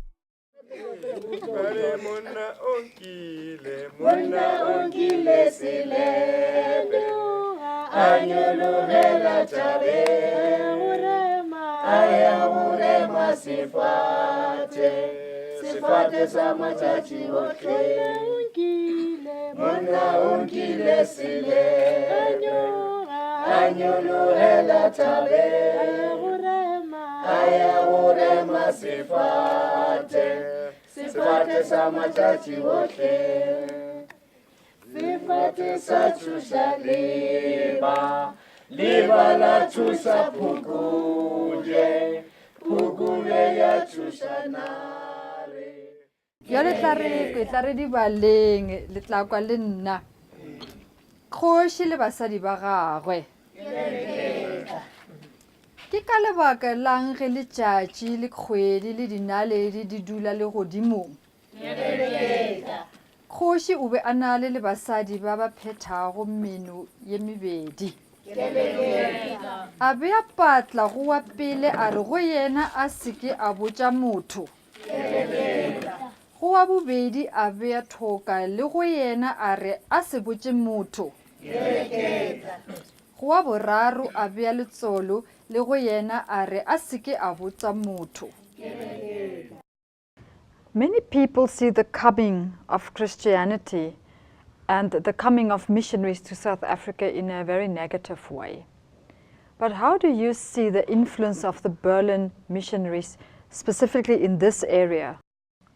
Sifate sa machachi wote Muna ungile sile Anyulu hela tabe Aya urema Sifate sa machachi wote Sifate sa chushaliba liba la thusa phukuje, phukule ya thusa nare. Ya le tla re di baleng le tla kwa le nna. Kgoši le basadi ba gagwe. Ke ka lebaka lang ge letšatši le kgwedi le dinaledi di dula le godimong. Kgoši o be a na le basadi ba ba phethago meno ye mebedi. A be a patla go wa pele a re go yena a seke a botša motho. Go wa bobedi a be a thoka le go yena a re a se botše motho. Go wa boraro a be a letsolo le go yena a re a seke a botša motho. Many people see the coming of Christianity and the coming of missionaries to South Africa in a very negative way. But how do you see the influence of the Berlin missionaries, specifically in this area?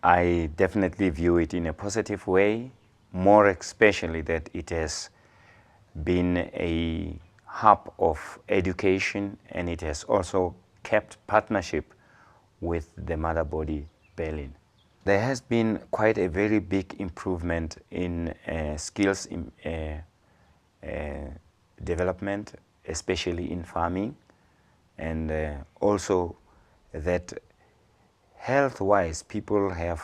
I definitely view it in a positive way, more especially that it has been a hub of education, and it has also kept partnership with the mother body Berlin. There has been quite a very big improvement in skills in, development, especially in farming, and also that health-wise people have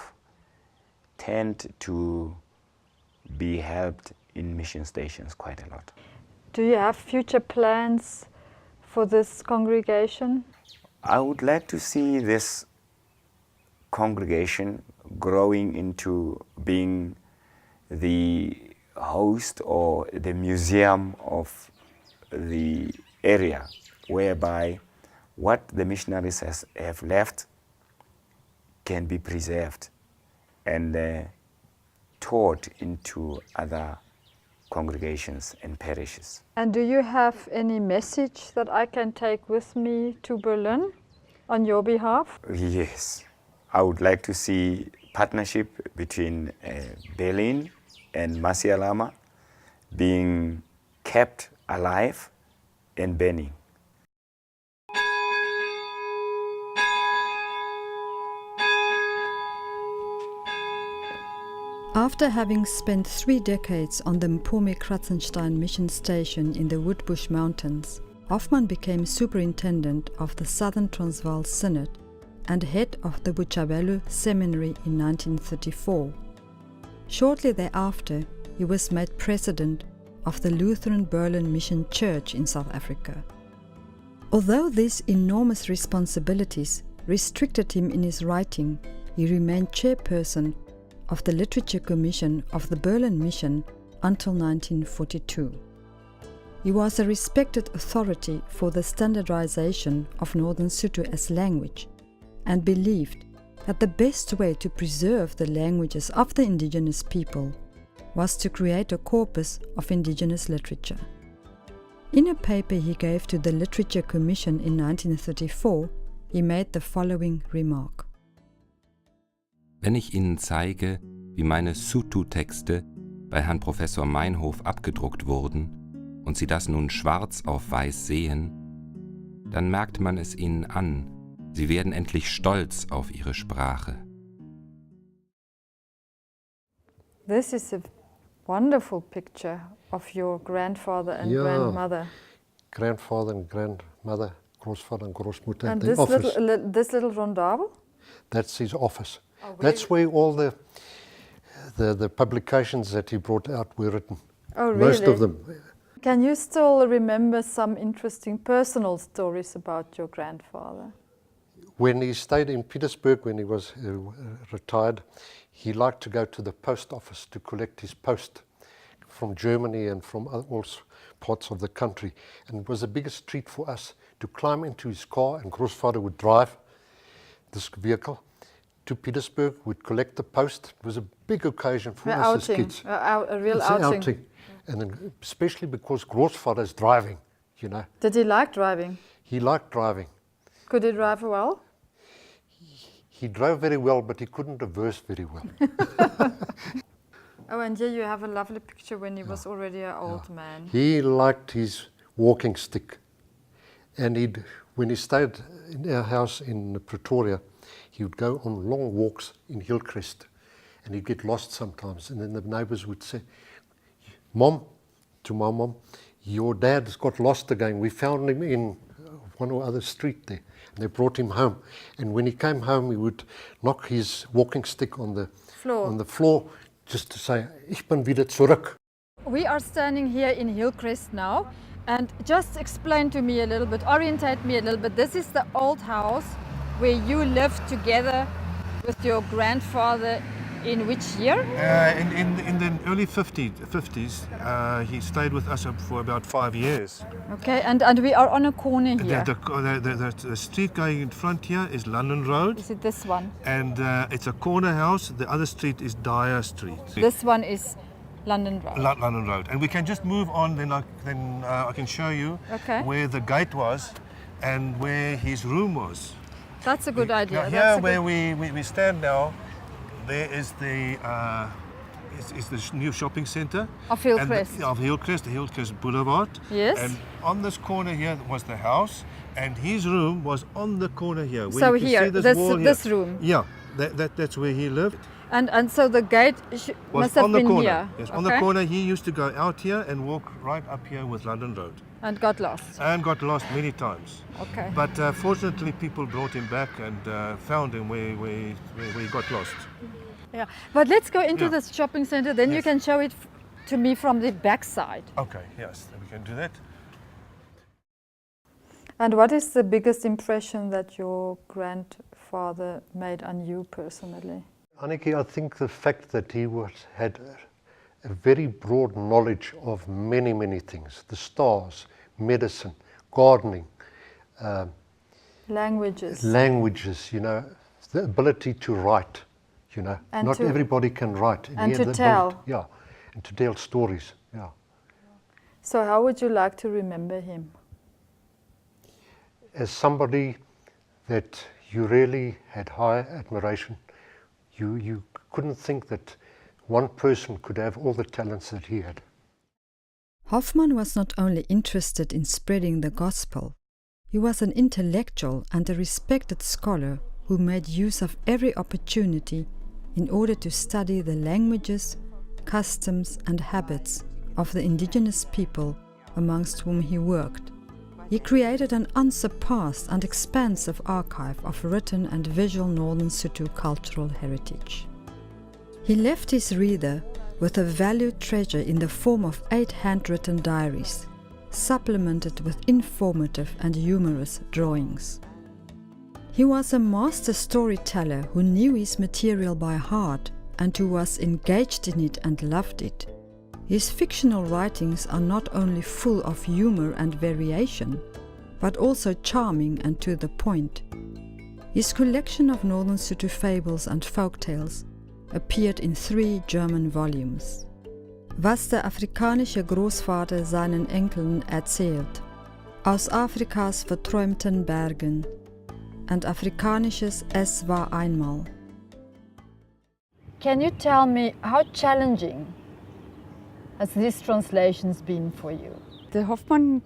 tend to be helped in mission stations quite a lot. Do you have future plans for this congregation? I would like to see this congregation growing into being the host or the museum of the area, whereby what the missionaries have left can be preserved and taught into other congregations and parishes. And do you have any message that I can take with me to Berlin on your behalf? Yes, I would like to see partnership between Berlin and Masialama being kept alive and burning. After having spent 3 decades on the Mpumi Kratzenstein mission station in the Woodbush Mountains, Hoffmann became superintendent of the Southern Transvaal Synod and head of the Botshabelo Seminary in 1934. Shortly thereafter, he was made president of the Lutheran Berlin Mission Church in South Africa. Although these enormous responsibilities restricted him in his writing, he remained chairperson of the Literature Commission of the Berlin Mission until 1942. He was a respected authority for the standardization of Northern Sotho as language and believed that the best way to preserve the languages of the indigenous people was to create a corpus of indigenous literature. In a paper he gave to the Literature Commission in 1934, he made the following remark. Wenn ich Ihnen zeige, wie meine Sotho-Texte bei Herrn Professor Meinhof abgedruckt wurden und Sie das nun schwarz auf weiß sehen, dann merkt man es Ihnen an, Sie werden endlich stolz auf Ihre Sprache. This is a wonderful picture of your grandfather and grandmother. Grandfather and grandmother, Großvater and Großmutter. And the office. this little rondable? That's his office. That's where all the publications that he brought out were written. Oh, really? Most of them. Can you still remember some interesting personal stories about your grandfather? When he stayed in Petersburg, when he was retired, he liked to go to the post office to collect his post from Germany and from all parts of the country. And it was the biggest treat for us to climb into his car, and Großvater would drive this vehicle to Petersburg. We'd collect the post. It was a big occasion for us as kids. A real It's outing. an outing. And then especially because Großvater's driving, you know. Did he like driving? He liked driving. Could he drive well? He drove very well, but he couldn't reverse very well. Oh, and here you have a lovely picture when he was already an old man. He liked his walking stick. And when he stayed in our house in Pretoria, he would go on long walks in Hillcrest, and he'd get lost sometimes. And then the neighbours would say, "Mom," to my mom, "your dad's got lost again. We found him in one or other street there." And they brought him home. And when he came home, he would knock his walking stick on the floor just to say, "Ich bin wieder zurück." We are standing here in Hillcrest now, and just explain to me a little bit, orientate me a little bit. This is the old house where you lived together with your grandfather in which year? In the early 50s, he stayed with us for about 5 years. Okay, and we are on a corner here. The street going in front here is London Road. Is it this one? And it's a corner house. The other street is Dyer Street. This one is London Road. London Road. And we can just move on, then I can show you where the gate was and where his room was. That's a good idea. Here where we stand now, there is the new shopping centre of Hillcrest. The Hillcrest Boulevard. Yes. And on this corner here was the house, and his room was on the corner here. So here, this room. Yeah, that's where he lived. And so the gate must have been here. Yes, on the corner. He used to go out here and walk right up here with London Road. And got lost. And got lost many times. Okay. But fortunately, people brought him back and found him where he got lost. Yeah. But let's go into this shopping center. Then you can show it to me from the back side. Okay. Yes, we can do that. And what is the biggest impression that your grandfather made on you personally? Anneke, I think the fact that he had a very broad knowledge of many, many things. The stars, medicine, gardening. Languages, you know, the ability to write, you know. And not everybody can write. And to tell. Yeah, and to tell stories, yeah. So how would you like to remember him? As somebody that you really had high admiration. You couldn't think that one person could have all the talents that he had. Hoffmann was not only interested in spreading the gospel, he was an intellectual and a respected scholar who made use of every opportunity in order to study the languages, customs and habits of the indigenous people amongst whom he worked. He created an unsurpassed and expansive archive of written and visual Northern Sotho cultural heritage. He left his reader with a valued treasure in the form of 8 handwritten diaries, supplemented with informative and humorous drawings. He was a master storyteller who knew his material by heart and who was engaged in it and loved it. His fictional writings are not only full of humor and variation, but also charming and to the point. His collection of Northern Sotho fables and folktales appeared in 3 German volumes. Was der afrikanische Großvater seinen Enkeln erzählt, aus Afrikas verträumten Bergen, and Afrikanisches Es war einmal. Can you tell me how challenging has these translations been for you? The Hoffmann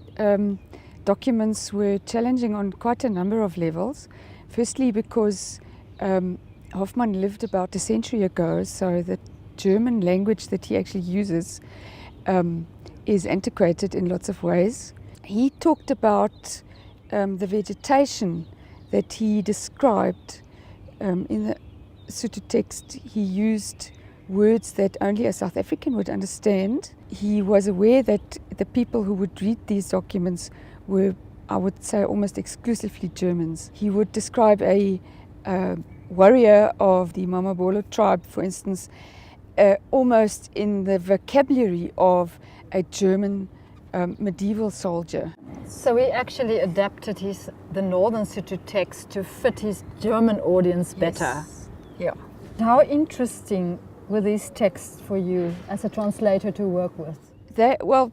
documents were challenging on quite a number of levels. Firstly, because Hoffmann lived about a century ago, so the German language that he actually uses is antiquated in lots of ways. He talked about the vegetation that he described in the Sotho text. He used words that only a South African would understand. He was aware that the people who would read these documents were, I would say, almost exclusively Germans. He would describe a warrior of the Mamabolo tribe, for instance, almost in the vocabulary of a German medieval soldier. So he actually adapted the Northern Sotho text to fit his German audience better. Yeah. How interesting were these texts for you as a translator to work with? Well,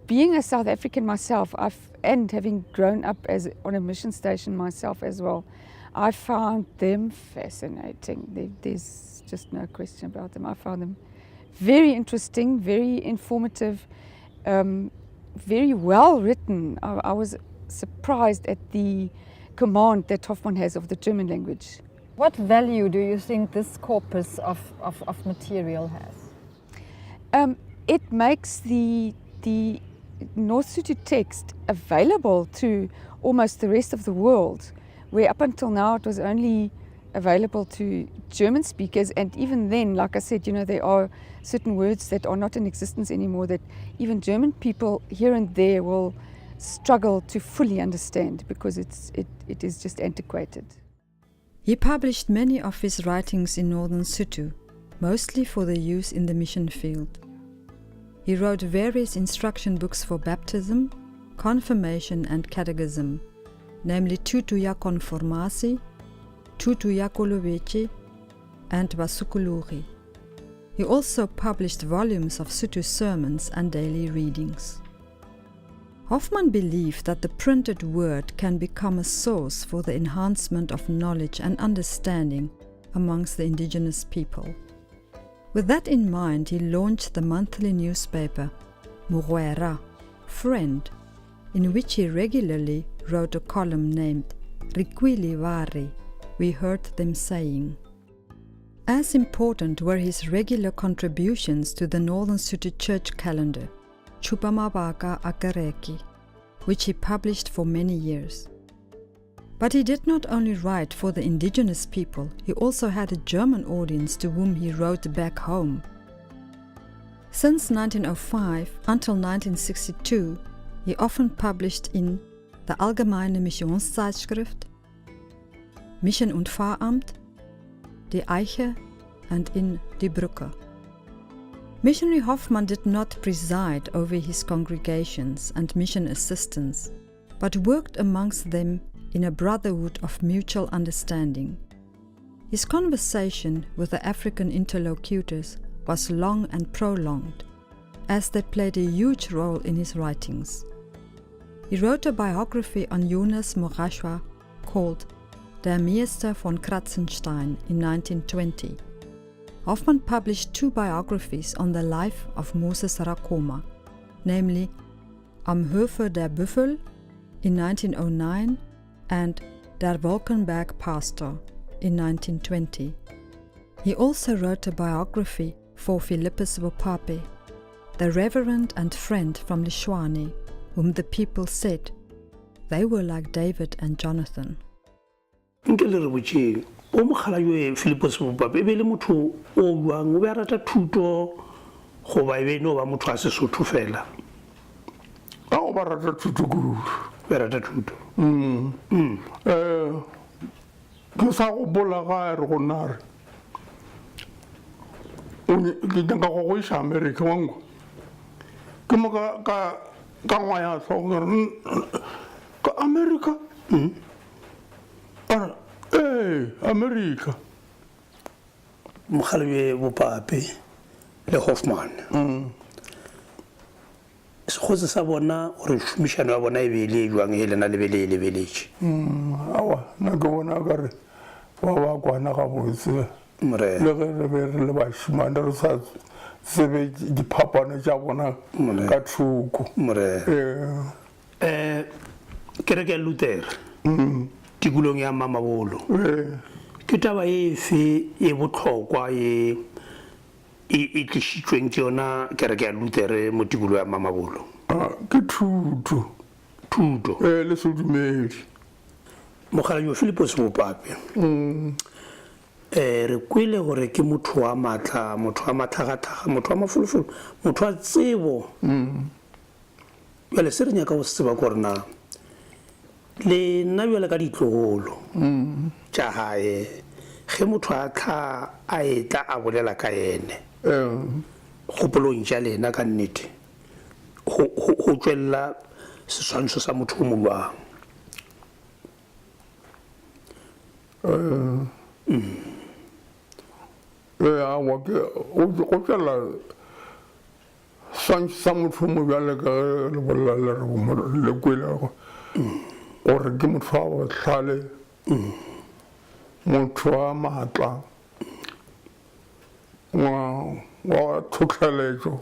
being a South African myself, and having grown up on a mission station myself as well, I found them fascinating. There's just no question about them. I found them very interesting, very informative, very well written. I was surprised at the command that Hoffmann has of the German language. What value do you think this corpus of material has? It makes the North Sotho text available to almost the rest of the world, where up until now it was only available to German speakers, and even then, like I said, there are certain words that are not in existence anymore that even German people here and there will struggle to fully understand because it is just antiquated. He published many of his writings in Northern Sotho, mostly for the use in the mission field. He wrote various instruction books for baptism, confirmation and catechism, namely Tutu ya Konformasie, Tutu ya Kolobetjie and Vasukuluri. He also published volumes of Sotho sermons and daily readings. Hoffmann believed that the printed word can become a source for the enhancement of knowledge and understanding amongst the indigenous people. With that in mind, he launched the monthly newspaper, Mogwera, Friend, in which he regularly wrote a column named Rikwili Wari, we heard them saying. As important were his regular contributions to the Northern Sotho church calendar, Chupamabaka Akareki, which he published for many years. But he did not only write for the indigenous people, he also had a German audience to whom he wrote back home. Since 1905 until 1962, he often published in the Allgemeine Missionszeitschrift, Mission und Pfarramt, Die Eiche and in Die Brücke. Missionary Hoffmann did not preside over his congregations and mission assistants, but worked amongst them in a brotherhood of mutual understanding. His conversation with the African interlocutors was long and prolonged, as they played a huge role in his writings. He wrote a biography on Jonas Morashwa called Der Meester von Kratzenstein in 1920. Hoffmann published 2 biographies on the life of Moses Rakoma, namely Am Höfe der Büffel in 1909 and Der Wolkenberg Pastor in 1920. He also wrote a biography for Philippus Wopape, the reverend and friend from Lishwane, whom the people said they were like David and Jonathan. o mogala yo Philippus Wopape be le motho o buang o be rata thuto go ba be no ba motho a Sesotho fela a o ba rata thuto go be rata thuto ke sa go bola ga re go nare o ke tanga go isa America wango ke mo ka ngwaya so ka America America. Mogala Wopape le Hoffmann. Se go sa bona gore shumishano ya bona e be le jwang e lena le bele le beletse. Awa na go bona gare wa ba kwana ga botse. Mre. Le re be le ba shimana re sa se be di phapana tsa bona ka thuko. Mre. Kereke Lutheran. Tikulong ya Mamabolo. Ke taba efe e botlhokwa e tlisitsweng ke yona kereke ya Lutheran mo tikulong ya Mamabolo? Ke thuto le sedumedi. Mogala yo Philippus Wopape re kwile gore ke motho wa matla, motho wa matlhagatlhaga, motho wa mafolofolo, motho wa tsebo. Jale se re nyaka go se tseba gore na le nna bjale ka ditlogolo tša gae ge motho a tla a etla a bolela ka ene kgopolong tša lena ka nnete go tšwelela seswantšho sa motho o molwang. Awa ke go tšwelela seswantšho sa motho o mo bjale ka le bolela le kwelego gore ke motho wa bohlale motho wa maatla wa tlhotlheletšo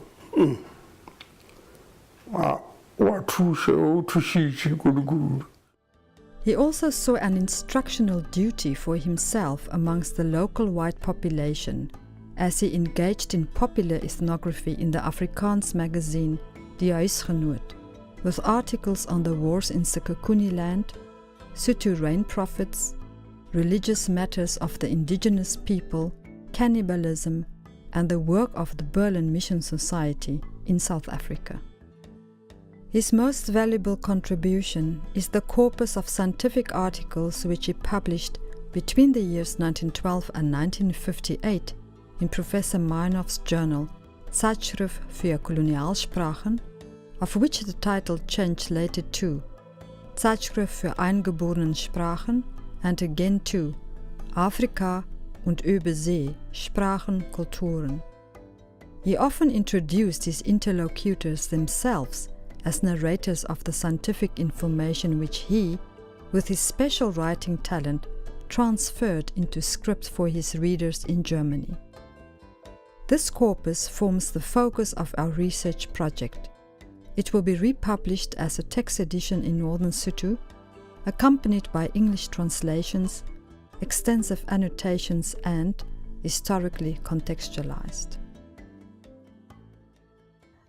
He also saw an instructional duty for himself amongst the local white population as he engaged in popular ethnography in the Afrikaans magazine Die Huisgenoot, with articles on the wars in Sekhukhune-land, Sotho rain prophets, religious matters of the indigenous people, cannibalism, and the work of the Berlin Mission Society in South Africa. His most valuable contribution is the corpus of scientific articles which he published between the years 1912 and 1958 in Professor Meinhoff's journal Zeitschrift für Kolonialsprachen, of which the title changed later to Zeitschrift für eingeborenen Sprachen and again to Afrika und Übersee, Sprachen, Kulturen. He often introduced his interlocutors themselves as narrators of the scientific information which he, with his special writing talent, transferred into script for his readers in Germany. This corpus forms the focus of our research project. It will be republished as a text edition in Northern Sotho, accompanied by English translations, extensive annotations and historically contextualized.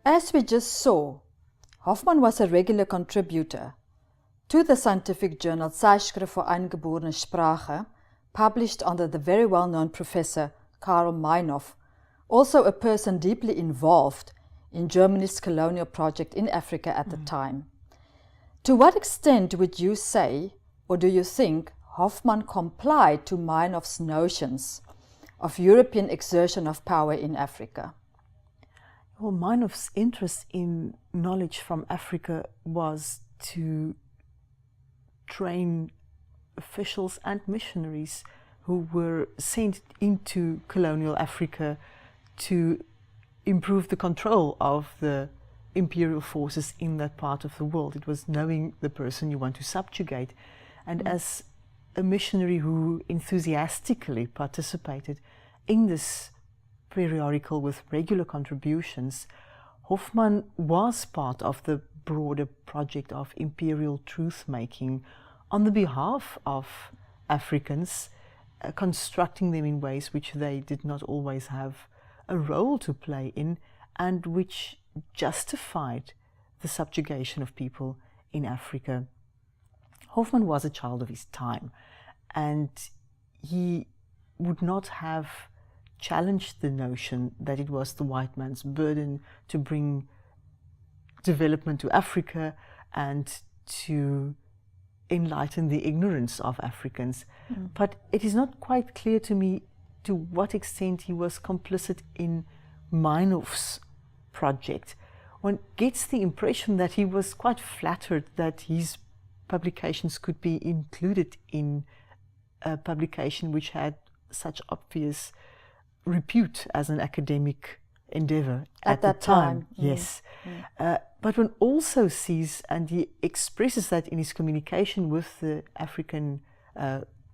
As we just saw, Hoffmann was a regular contributor to the scientific journal Zeitschrift für eingeborene Sprache, published under the very well-known professor Carl Meinhoff, also a person deeply involved in Germany's colonial project in Africa at the time. To what extent would you say, or do you think, Hoffmann complied to Meinhoff's notions of European exertion of power in Africa? Well, Meinhoff's interest in knowledge from Africa was to train officials and missionaries who were sent into colonial Africa to improve the control of the imperial forces in that part of the world. It was knowing the person you want to subjugate. And as a missionary who enthusiastically participated in this periodical with regular contributions, Hoffmann was part of the broader project of imperial truth-making on the behalf of Africans, constructing them in ways which they did not always have a role to play in, and which justified the subjugation of people in Africa. Hoffmann was a child of his time, and he would not have challenged the notion that it was the white man's burden to bring development to Africa and to enlighten the ignorance of Africans. But it is not quite clear to me to what extent he was complicit in Meinhoff's project. One gets the impression that he was quite flattered that his publications could be included in a publication which had such obvious repute as an academic endeavor at that time. Yes. But one also sees, and he expresses that in his communication with the African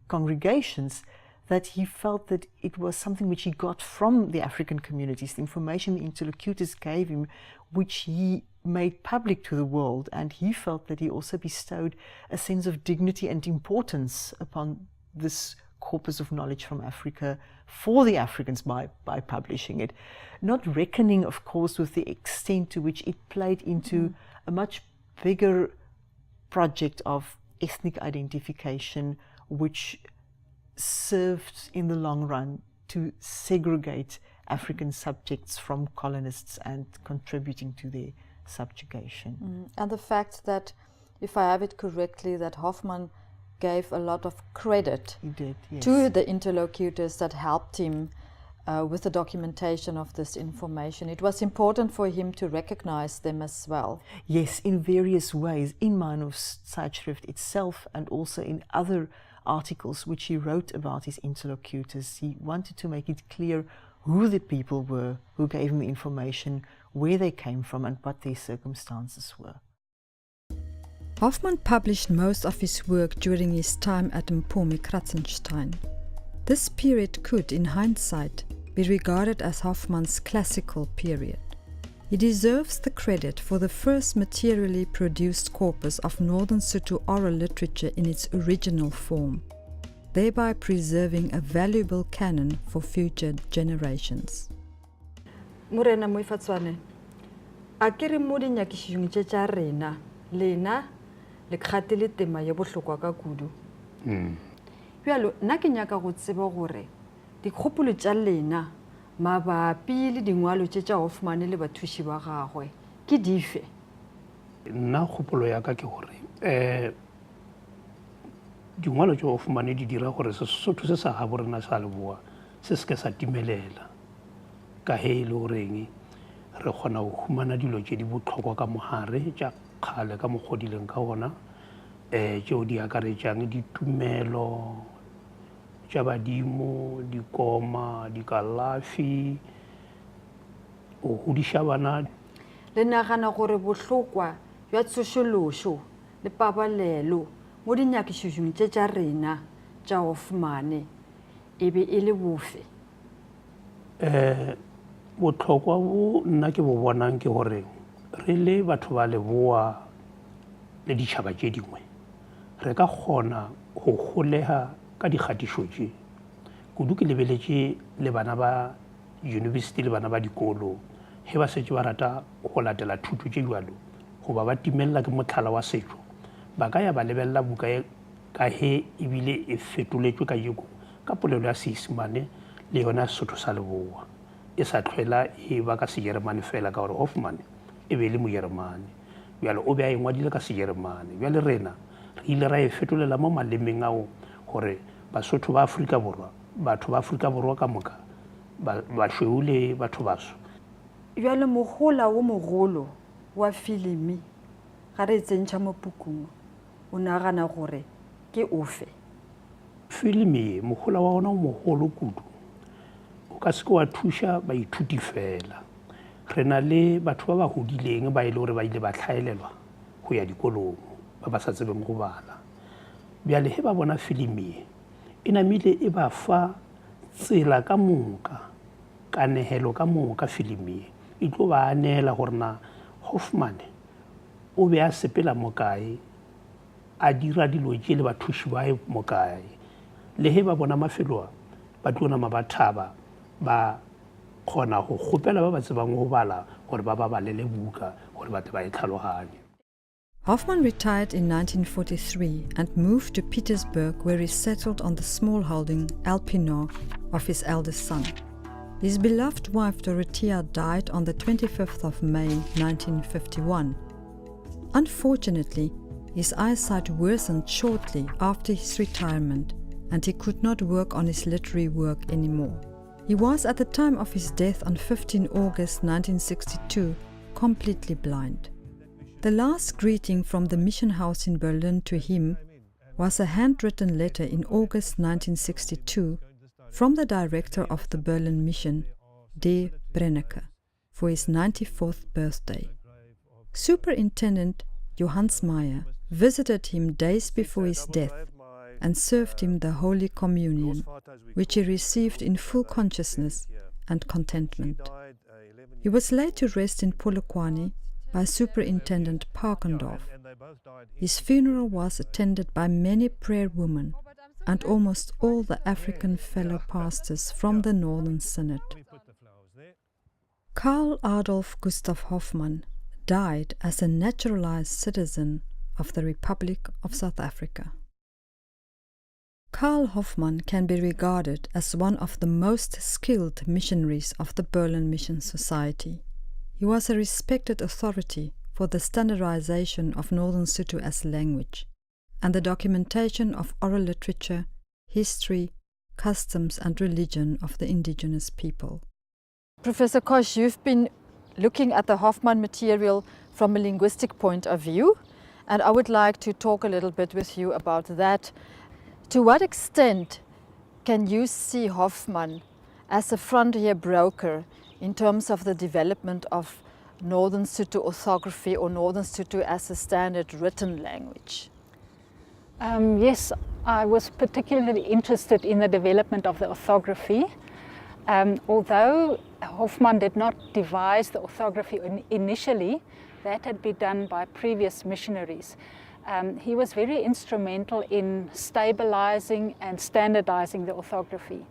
congregations, that he felt that it was something which he got from the African communities, the information the interlocutors gave him, which he made public to the world, and he felt that he also bestowed a sense of dignity and importance upon this corpus of knowledge from Africa for the Africans by publishing it, not reckoning, of course, with the extent to which it played into a much bigger project of ethnic identification, which served in the long run to segregate African subjects from colonists and contributing to their subjugation. And the fact that, if I have it correctly, that Hoffmann gave a lot of credit to the interlocutors that helped him with the documentation of this information. It was important for him to recognize them as well. Yes, in various ways, in Meinhoff's Zeitschrift itself and also in other articles which he wrote about his interlocutors. He wanted to make it clear who the people were who gave him the information, where they came from and what their circumstances were. Hoffmann published most of his work during his time at Mpumi Kratzenstein. This period could, in hindsight, be regarded as Hoffmann's classical period. He deserves the credit for the first materially produced corpus of Northern Sotho oral literature in its original form, thereby preserving a valuable canon for future generations. Morena Moifatswane, a ke re mo dinyakišišong tše tša rena lena le kgatile tema ya bohlokwa ka kudu. Bjalo nna ke nyaka go tseba gore dikgopolo tša lena mabapi le dingwalo tše tša Hoffman le bathuši ba gagwe ke dife? Nna kgopolo ya ka ke gore dingwalo tša Hoffman di dira gore Sesotho se sa gabo rena sa Leboa se se ke sa timelela ka he le goreng re kgona go humana dilo tše di bohlokwa ka mogare tša kgale ka mokgodileng ka gona tšeo di akaretšang ditumelo tša badimo, dikoma, dikalafi, go godiša bana. Le nagana gore bohlokwa bja tsošološo le pabalelo mo dinyakišišong tše tša rena tša Hoffman e be e le bofe? Bohlokwa bo nna ke bo bonang ke gore re le batho ba Leboa le ditšhaba tše dingwe re ka kgona go golega ka dikgatišo tše kudu ke lebeletše le bana ba university le bana ba dikolo he ba setse ba rata go latela thuto tše jalo goba ba timelela ke mohlala wa setšo ba ka ya ba lebelela buka ka he ebile e fetoletšwe ka jeko ka polelo ya Seesimane le yona Sesotho sa Leboa e sa tlhwela e ba ka Sejeremane fela ka gore Hoffman e be le Mojeremane bjalo o be a engwadile ka Sejeremane bjale rena re ile ra e fetolela mo malemeng ao gore Basotho ba Afrika Borwa batho ba Afrika Borwa ka moka ba šweu le batho baso. Bjale mogola wo mogolo wa filimi ga re tsentšha mo pukung o nagana gore ke ofe? Filimi mogola wa ona o mogolo kudu o ka se ke wa thuša baithuti fela re na le batho ba ba hodileng ba ile gore ba ile ba tlhaelelwa go ya dikolong ba ba sa tsebeng go bala bjale he ba bona filimi e namile e ba fa tsela ka moka kanehelo ka moka filimi e tlo ba anela gore na Hoffman o be a sepela mokae a dira dilo tše le bathuši ba mokae le he ba bona mafeloa ba tlo nama ba thaba ba kgona go kgopela ba ba tsebang go bala gore ba balele buka gore ba tle ba e tlhaloganye. Hoffman retired in 1943 and moved to Petersburg, where he settled on the small holding Alpinor of his eldest son. His beloved wife Dorothea died on the 25th of May 1951. Unfortunately, his eyesight worsened shortly after his retirement and he could not work on his literary work anymore. He was at the time of his death on 15 August 1962 completely blind. The last greeting from the mission house in Berlin to him was a handwritten letter in August 1962 from the director of the Berlin mission, D. Brennecke, for his 94th birthday. Superintendent Johannes Meyer visited him days before his death and served him the Holy Communion, which he received in full consciousness and contentment. He was laid to rest in Polokwane by Superintendent Parkendorf. His funeral was attended by many prayer women and almost all the African fellow pastors from the Northern Synod. Karl Adolphe Gustav Hoffman died as a naturalized citizen of the Republic of South Africa. Karl Hoffman can be regarded as one of the most skilled missionaries of the Berlin Mission Society. He was a respected authority for the standardization of Northern Sotho as language and the documentation of oral literature, history, customs and religion of the indigenous people. Professor Kosh, you've been looking at the Hoffman material from a linguistic point of view, and I would like to talk a little bit with you about that. To what extent can you see Hoffman as a frontier broker in terms of the development of Northern Sotho orthography or Northern Sotho as a standard written language? Yes, I was particularly interested in the development of the orthography. Although Hoffmann did not devise the orthography initially. That had been done by previous missionaries. He was very instrumental in stabilizing and standardizing the orthography.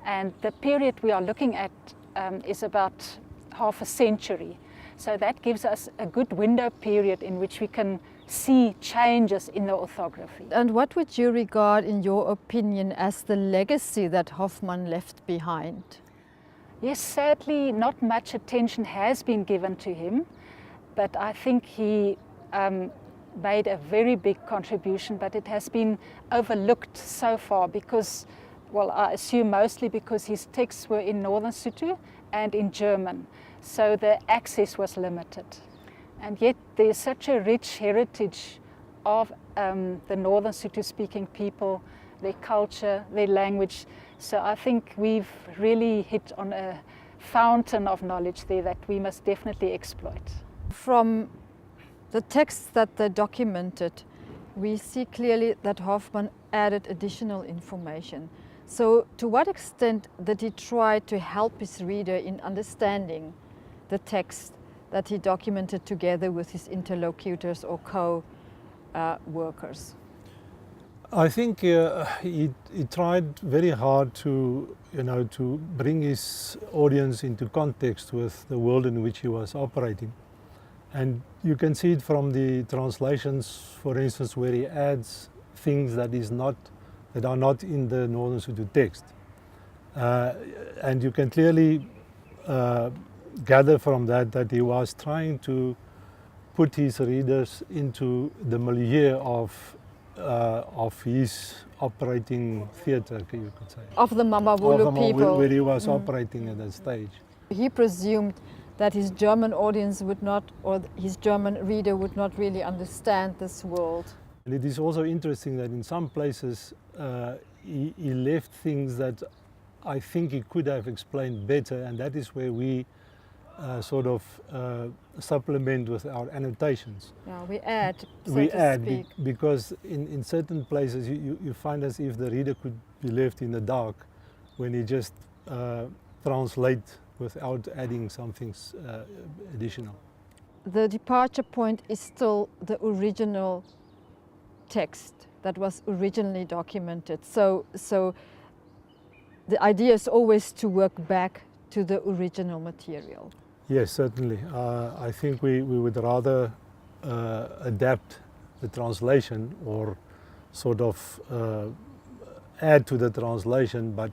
And the period we are looking at is about half a century. So that gives us a good window period in which we can see changes in the orthography. And what would you regard, in your opinion, as the legacy that Hoffmann left behind? Yes, sadly, not much attention has been given to him, but I think he made a very big contribution, but it has been overlooked so far because, well, I assume mostly because his texts were in Northern Sotho and in German, so the access was limited. And yet there's such a rich heritage of the Northern Sotho-speaking people, their culture, their language. So I think we've really hit on a fountain of knowledge there that we must definitely exploit. From the texts that they documented, we see clearly that Hoffmann added additional information. So to what extent did he try to help his reader in understanding the text that he documented together with his interlocutors or co-workers? I think he tried very hard to, to bring his audience into context with the world in which he was operating. And you can see it from the translations, for instance, where he adds things that are not in the Northern Sotho text. And you can clearly gather from that he was trying to put his readers into the milieu of his operating theatre, you could say. Of the Mamabolo people. Where he was operating at that stage. He presumed that his German audience would not, or his German reader would not really understand this world. And it is also interesting that in some places he left things that I think he could have explained better, and that is where we sort of supplement with our annotations. Yeah, we add, because in certain places you find as if the reader could be left in the dark when he just translates without adding something additional. The departure point is still the original text that was originally documented. So the idea is always to work back to the original material. Yes, certainly. I think we would rather adapt the translation or sort of add to the translation, but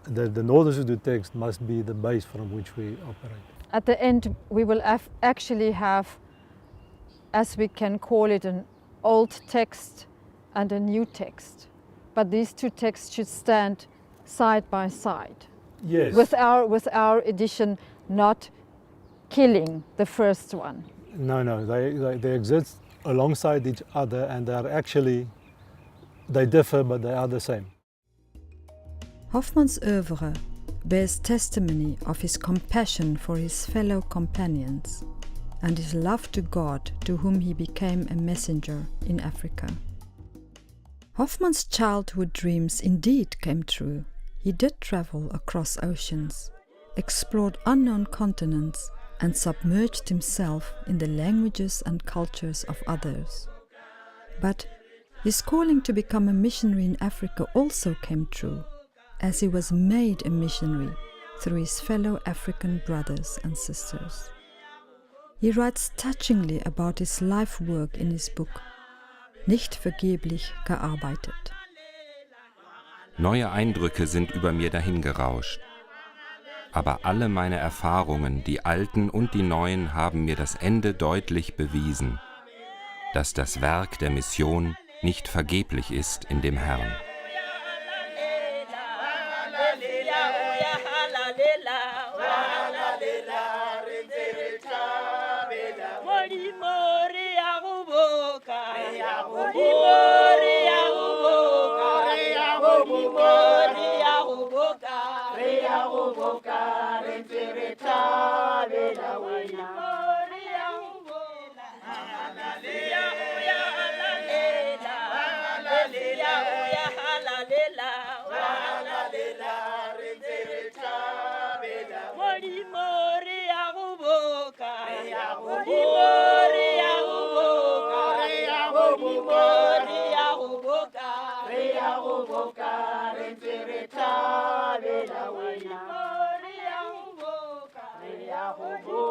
the Northern Sotho text must be the base from which we operate. At the end, we will actually have, as we can call it, an old text and a new text. But these two texts should stand side by side. Yes. With our edition not killing the first one. No, they exist alongside each other, and they differ, but they are the same. Hoffmann's oeuvre bears testimony of his compassion for his fellow companions and his love to God, to whom he became a messenger in Africa. Hoffmann's childhood dreams indeed came true. He did travel across oceans, explored unknown continents, and submerged himself in the languages and cultures of others. But his calling to become a missionary in Africa also came true, as he was made a missionary through his fellow African brothers and sisters. He writes touchingly about his life work in his book, Nicht vergeblich gearbeitet. Neue Eindrücke sind über mir dahingerauscht. Aber alle meine Erfahrungen, die alten und die neuen, haben mir das Ende deutlich bewiesen, dass das Werk der Mission nicht vergeblich ist in dem Herrn. re ya go boka re ntse re thabela wena re ya go boka